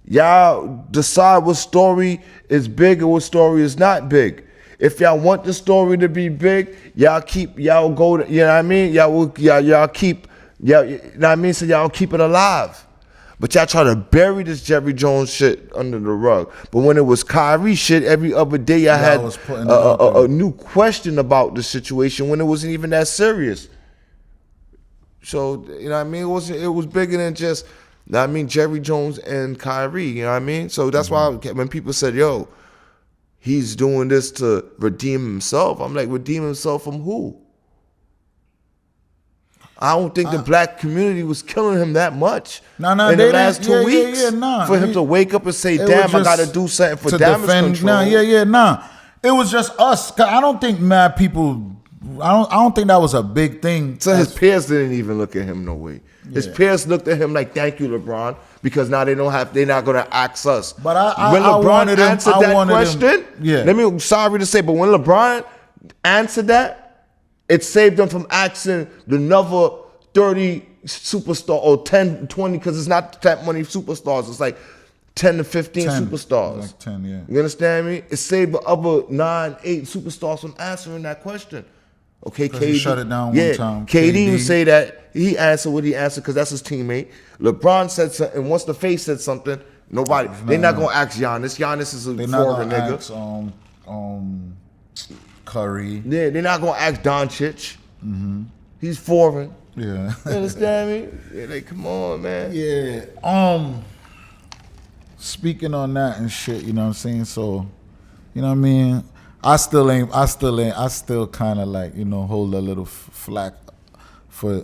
Y'all decide what story is big and what story is not big. If y'all want the story to be big, y'all go to, you know what I mean? Y'all keep, you know what I mean? So y'all keep it alive. But y'all try to bury this Jerry Jones shit under the rug. But when it was Kyrie shit, every other day y'all had a new question about the situation when it wasn't even that serious. So, you know what I mean? It was bigger than just, I mean, Jerry Jones and Kyrie, you know what I mean? So that's why when people said, yo, he's doing this to redeem himself, I'm like, redeem himself from who? I don't think the black community was killing him that much in the last 2 weeks for him to wake up and say, damn, I got to do something for damage control. It was just us. I don't think mad people, I don't think that was a big thing. So his peers didn't even look at him no way. His peers looked at him like, thank you, LeBron, because now they're not going to ask us. But when LeBron answered that question, let me, sorry to say, but when LeBron answered that, it saved them from asking the another 30 superstar or 10, 20, because it's not that many superstars. It's like 10 to 15 superstars. Like 10, yeah. You understand me? It saved the other 9, 8 superstars from answering that question. Okay, KD shut it down one time. KD would say that he answered what he answered because that's his teammate. LeBron said something, and once the face said something, nobody. They're not gonna ask Giannis. Giannis is a foreign nigga. Ask, Curry. Yeah, they're not gonna ask Doncic. He's foreign. Yeah. You understand me? Yeah, like, come on, man. Yeah. Speaking on that and shit, you know what I'm saying? So, you know what I mean? I still kind of like, you know, hold a little flack for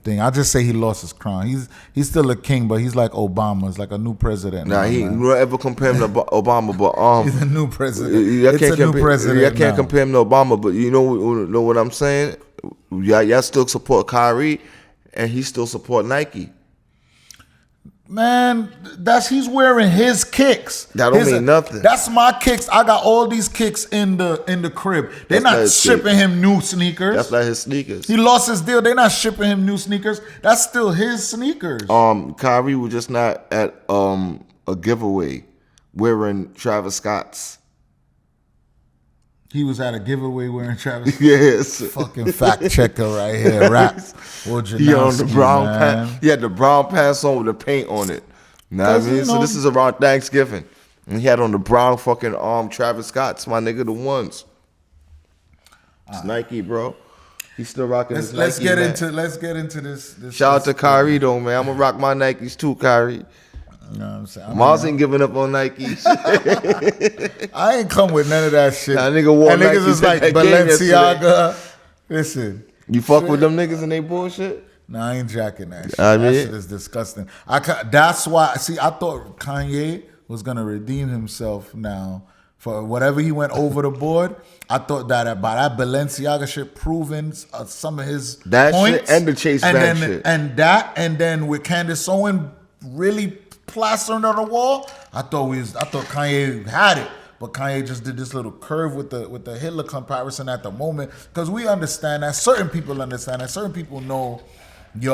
thing. I just say he lost his crown. He's still a king, but he's like Obama. It's like a new president. Nah, he never ever compare him to Obama, but he's a new president. I can't compare him to Obama, but you know what I'm saying? Y'all still support Kyrie, and he still support Nike. Man, he's wearing his kicks. That don't mean nothing. That's my kicks. I got all these kicks in the crib. They're not shipping him new sneakers. That's not his sneakers. He lost his deal. They're not shipping him new sneakers. That's still his sneakers. Kyrie was just not at a giveaway wearing Travis Scott's. He was at a giveaway wearing Travis. Yes. Fucking fact checker right here. Rap. Wojnarowski, he on the brown pants. He had the brown pants on with the paint on it. Know what I mean? So this is around Thanksgiving. And he had on the brown fucking Travis Scott's, my nigga, the ones. It's Nike, bro. He's still rocking his Nike. Let's get into this. Shout out to Kyrie though, man. I'm gonna rock my Nikes too, Kyrie. You know what I'm saying? Marz ain't giving up on Nikes. I ain't come with none of that shit. That nigga wore and niggas is like Balenciaga. Listen. You fuck with them niggas and they bullshit? No, I ain't jacking that shit. That shit is disgusting. That's why, I thought Kanye was going to redeem himself now for whatever he went over the board. I thought that by that Balenciaga shit proving some of his that points. Shit and the Chase Bank shit. And then with Candace Owen really plastered on the wall, I thought Kanye had it, but Kanye just did this little curve with the Hitler comparison at the moment, because we understand that, certain people understand that, certain people know, they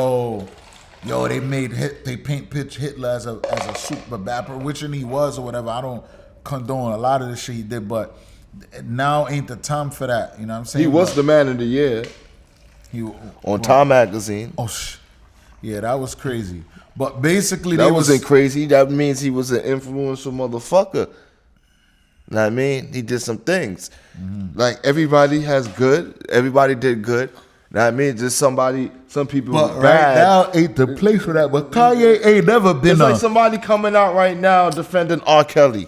paint pitch Hitler as a super bapper, which he was or whatever. I don't condone a lot of the shit he did, but now ain't the time for that. You know what I'm saying? He was the man of the year on Time Magazine. Yeah, that was crazy. But basically, that wasn't crazy. That means he was an influential motherfucker. Know what I mean? He did some things. Like everybody has good. Everybody did good. Know what I mean? Just some people But bad. right now ain't the place for that. But Kanye ain't never been It's like somebody coming out right now defending R. Kelly.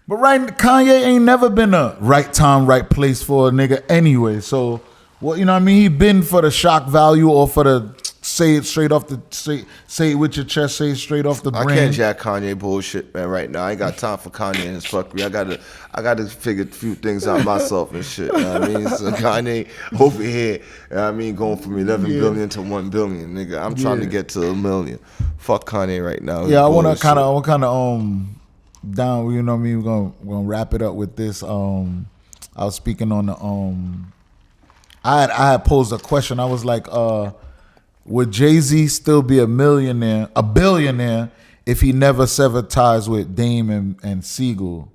But Kanye ain't never been a right time, right place for a nigga anyway. So, what you know what I mean? He been for the shock value or for the say it straight off the say it with your chest, say it straight off the brain. I can't jack Kanye bullshit, man. Right now, I ain't got time for Kanye and his fuckery. I gotta figure a few things out myself and shit. You know what I mean? So Kanye over here, you know what I mean, going from 11 billion to 1 billion, nigga. I'm trying to get to 1 million. Fuck Kanye right now. Yeah, I want to kind of down. You know what I mean? We're gonna wrap it up with this. I was speaking on the I had posed a question. I was like, would Jay-Z still be a billionaire, if he never severed ties with Dame and Siegel?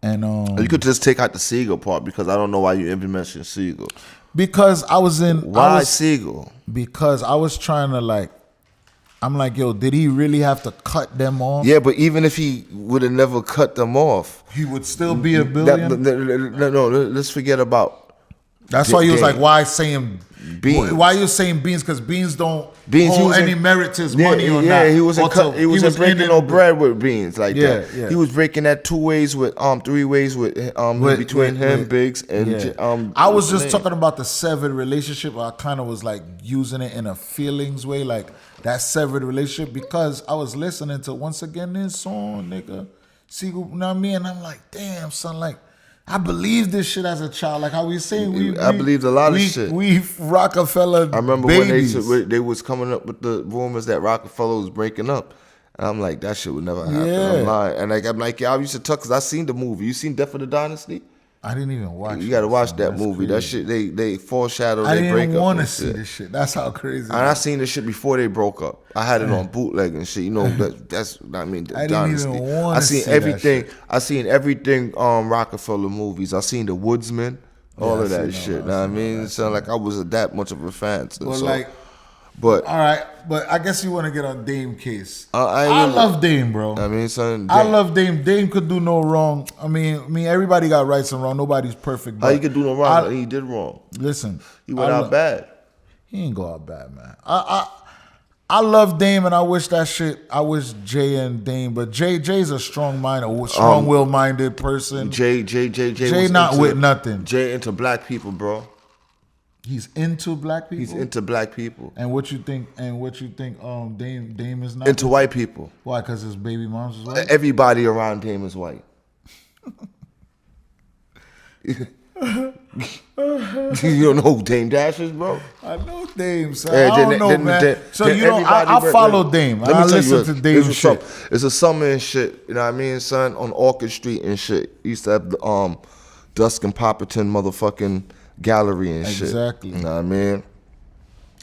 And you could just take out the Siegel part because I don't know why you even mentioned Siegel. Because Why Siegel? Because I was trying to I'm like, yo, did he really have to cut them off? Yeah, but even if he would have never cut them off, he would still be a billion. No, let's forget about. That's why he was like, why saying Beans? Why you saying Beans? Because Beans don't Beans, hold any merit to his money or not. Yeah, he wasn't breaking no bread with Beans like that. Yeah. He was breaking that 2 ways with 3 ways with between him, Biggs, and I was just talking about the severed relationship. I kind of was like using it in a feelings way, like that severed relationship, because I was listening to once again this song, nigga. See, you know what I mean? And I'm like, damn, son, like, I believed this shit as a child. Like how we saying, I believed a lot of shit. We Rockefeller. I remember babies. when they was coming up with the rumors that Rockefeller was breaking up, and I'm like, that shit would never happen. Yeah. I'm lying, and I'm like, yeah, I used to talk because I seen the movie. You seen Death of the Dynasty? I didn't even watch. You got to watch that That's movie. crazy. That shit, they foreshadowed. I they didn't break even up want to and see shit. this shit. That's how crazy. And I seen this shit before they broke up. I had it on bootleg and shit. You know that's I mean the I didn't Dynasty. even want I to seen see everything. that shit. I seen everything. Rockefeller movies. I seen The Woodsman. All Yeah, of I that seen shit. all that. Know what I mean, it sounded like I was that much of a fan. So, But like, but all right. But I guess you want to get on Dame case. I love Dame, bro. I mean, son, I love Dame. Dame could do no wrong. I mean, everybody got rights and wrong. Nobody's perfect. how But you could do no wrong? He did wrong. Listen, He went out bad. He ain't go out bad, man. I love Dame, and I wish Jay and Dame, but Jay's a strong-willed-minded person. Jay not with nothing. Jay into black people, bro. He's into black people. He's into black people. And what you think? Dame is not Into white people. Why? Because his baby mom's is white. Everybody around Dame is white. You don't know who Dame Dash is, bro? I know Dame, son. Yeah, I don't know, man. So you know, I follow Dame. I listen to Dame shit. It's a summer and shit. You know what I mean, son? On Orchard Street and shit. Used to have the Dusk and Popperton motherfucking gallery and shit. Exactly. You know what I mean?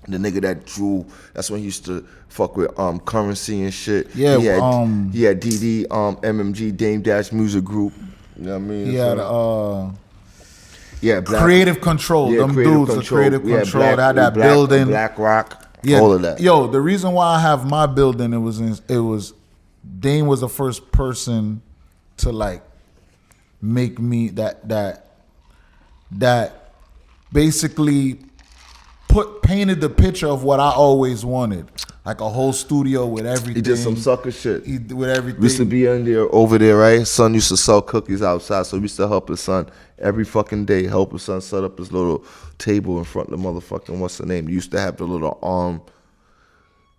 The nigga that drew, that's when he used to fuck with Currency and shit. Yeah, he had DD, MMG, Dame Dash Music Group. You know what I mean? He had Creative Control. Yeah, Them Creative dudes, Control. the Creative Yeah, Control. They had that building. Black Rock. Yeah, all of that. Yo, the reason why I have my building, it was Dame was the first person to like make me that basically painted the picture of what I always wanted. Like a whole studio with everything. He did some sucker shit. With everything. We used to be over there, right? His son used to sell cookies outside, so we used to help his son every fucking day. Help his son set up his little table in front of the motherfucking, what's the name? You used to have the little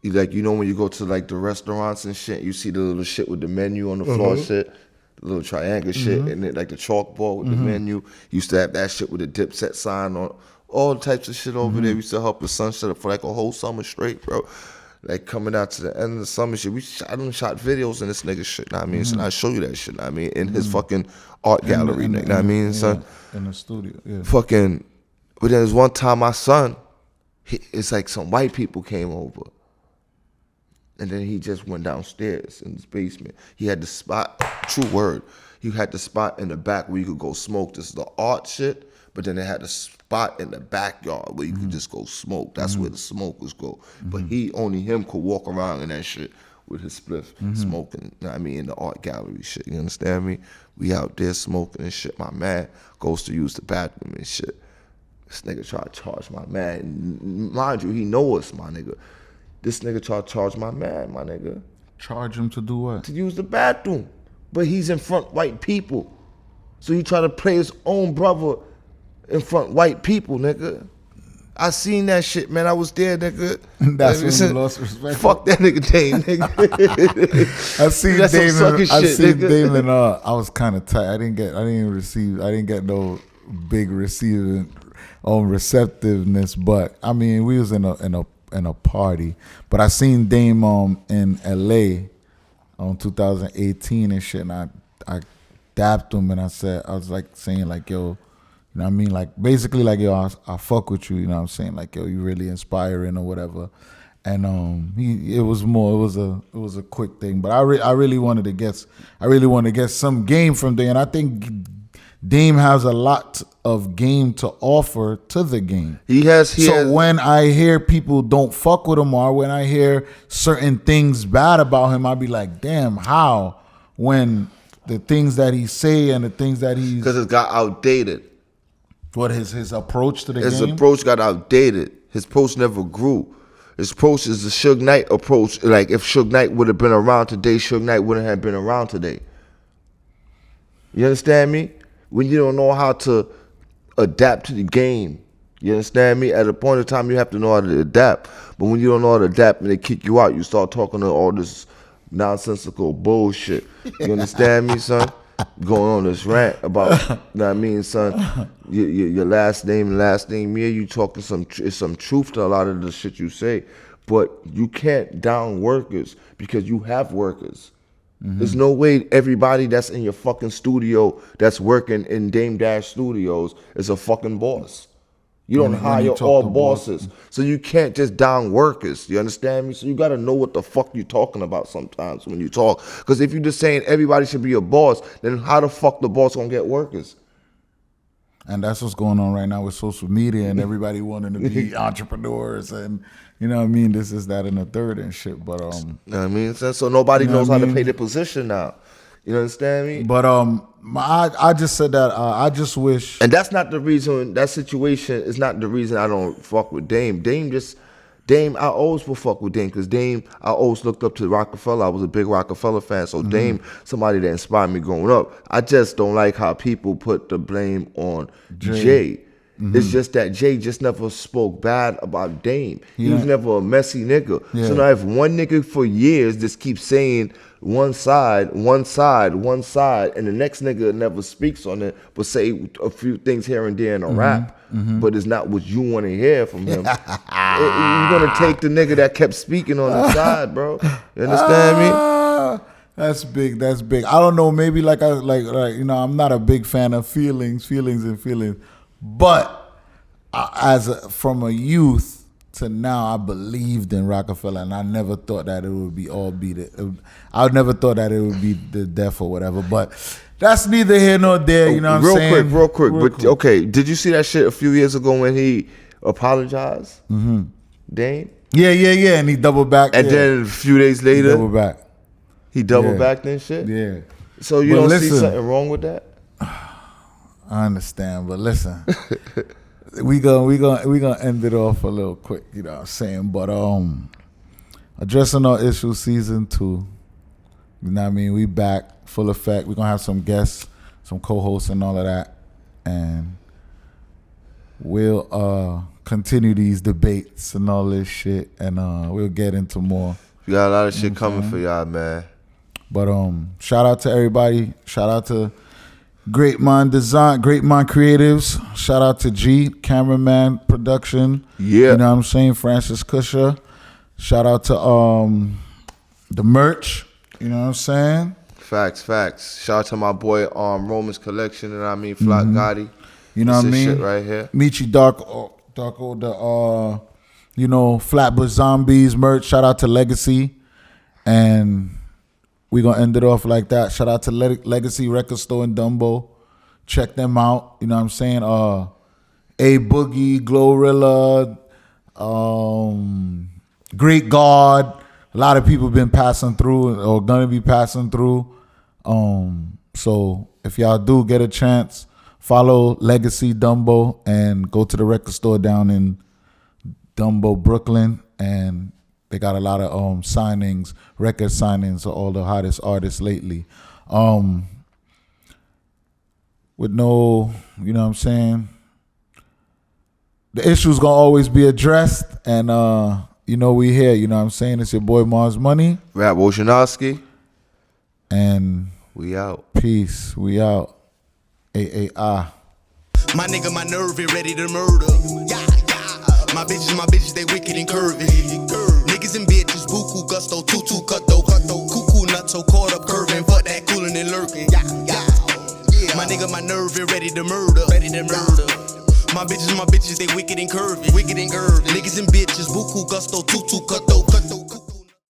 like, you know when you go to like the restaurants and shit, you see the little shit with the menu on the floor shit, the little triangle shit, and then like the chalkboard with the menu. Used to have that shit with the Dipset sign on. All types of shit over there. We used to help his son set up for like a whole summer straight, bro. Like coming out to the end of the summer shit, I done shot videos in this nigga shit. Know what I mean, so I show you that shit. Know what I mean, in his fucking art gallery. Know what I mean, son. In the studio. Yeah. Fucking. But then there's one time my son, it's like some white people came over, and then he just went downstairs in his basement. He had the spot. True word. He had the spot in the back where you could go smoke. This is the art shit. But then they had a spot in the backyard where you could just go smoke. That's where the smokers go. But only him could walk around in that shit with his spliff, smoking, you know what I mean, in the art gallery shit, you understand me? We out there smoking and shit. My man goes to use the bathroom and shit. This nigga try to charge my man. Mind you, he know us, my nigga. This nigga try to charge my man, my nigga. Charge him to do what? To use the bathroom. But he's in front white people. So he try to play his own brother in front white people, nigga. I seen that shit, man. I was there, nigga. That's when you lost respect. Fuck that nigga Dame, nigga. I seen That's some Damon. sucker I shit, seen nigga. Damon. I was kind of tight. I didn't get no big receiving receptiveness. But I mean, we was in a party. But I seen Dame in LA on 2018 and shit, and I dapped him and I was like saying like, yo. You know what I mean? Like, basically, like, yo, I fuck with you, you know what I'm saying? Like, yo, you really inspiring or whatever. And it was a quick thing. But I really wanted to get some game from Dame. And I think Dame has a lot of game to offer to the game. He has. When I hear people don't fuck with him, or when I hear certain things bad about him, I'll be like, damn, how? When the things that he say and the things that he's... Because it got outdated. What his approach to the His game? approach got outdated. His approach never grew. His approach is the Suge Knight approach. Like, if Suge Knight would have been around today, Suge Knight wouldn't have been around today. You understand me? When you don't know how to adapt to the game, you understand me? At a point in time, you have to know how to adapt. But when you don't know how to adapt and they kick you out, you start talking to all this nonsensical bullshit. You understand me, son? Going on this rant about, you know what I mean, son, your last name, me, you talking some truth to a lot of the shit you say, but you can't down workers because you have workers. There's no way everybody that's in your fucking studio that's working in Dame Dash Studios is a fucking boss. You don't hire all bosses. So you can't just down workers. You understand me? So you got to know what the fuck you're talking about sometimes when you talk. Because if you're just saying everybody should be a boss, then how the fuck the boss going to get workers? And that's what's going on right now with social media and everybody wanting to be entrepreneurs and, you know what I mean, this is that and the third and shit. But you know what I mean? So nobody you know knows what I how to mean? play their position now. You understand me? But I just said that I just wish. And that's not the reason. That situation is not the reason I don't fuck with Dame. Dame, I always will fuck with Dame because Dame, I always looked up to Rockefeller. I was a big Rockefeller fan. So Dame, somebody that inspired me growing up. I just don't like how people put the blame on Jay. It's just that Jay just never spoke bad about Dame. He was never a messy nigga. Yeah. So now if one nigga for years just keeps saying one side, and the next nigga never speaks on it, but say a few things here and there in a rap, but it's not what you want to hear from him. You're gonna take the nigga that kept speaking on the side, bro. You understand me? That's big. I don't know. Maybe like you know, I'm not a big fan of feelings, but from a youth to now, I believed in Rockefeller, and I never thought that it would be I never thought that it would be the death or whatever. But that's neither here nor there. You know what I'm saying? Real quick. Okay, did you see that shit a few years ago when he apologized? Dame? Yeah. And he doubled back. And then a few days later, he doubled back. back and shit? Yeah. So you don't see something wrong with that? I understand, but listen. We gonna end it off a little quick, you know what I'm saying? But addressing our issue season 2. You know what I mean? We back full effect. We're gonna have some guests, some co-hosts and all of that. And we'll continue these debates and all this shit, and we'll get into more. We got a lot of shit coming for y'all, man. But shout out to everybody. Shout out to Great Mind Design, Great Mind Creatives. Shout out to G, cameraman, production. Yeah. You know what I'm saying? Francis Kusher. Shout out to the merch. You know what I'm saying? Facts. Shout out to my boy Roman's Collection, and I mean Flock Gotti. You know what I mean? Shit right here. Michi Darko, the you know, Flatbush Zombies merch. Shout out to Legacy. And we're going to end it off like that. Shout out to Legacy Record Store in Dumbo. Check them out. You know what I'm saying? A Boogie, Glorilla, Great God. a lot of people been passing through or gonna be passing through. So if y'all do get a chance, follow Legacy Dumbo and go to the record store down in Dumbo, Brooklyn, and they got a lot of signings, record signings of all the hottest artists lately. With no, you know what I'm saying? The issues gonna always be addressed, and you know we here, you know what I'm saying? It's your boy Marz Money Rap Wojnarowski. and We out. peace. We out. AAI. My nigga, my nerve is ready to murder. Yeah, yeah. My bitches, they wicked and curvy. Niggas and bitches, buku, gusto, tutu, cutto, cuckoo, nutso, caught up curving, fuck that coolin' and lurking. Yeah, yeah. My nigga, my nerve is ready to murder. My bitches, they wicked and curvy. Niggas and bitches, buku, gusto, tutu, cutto,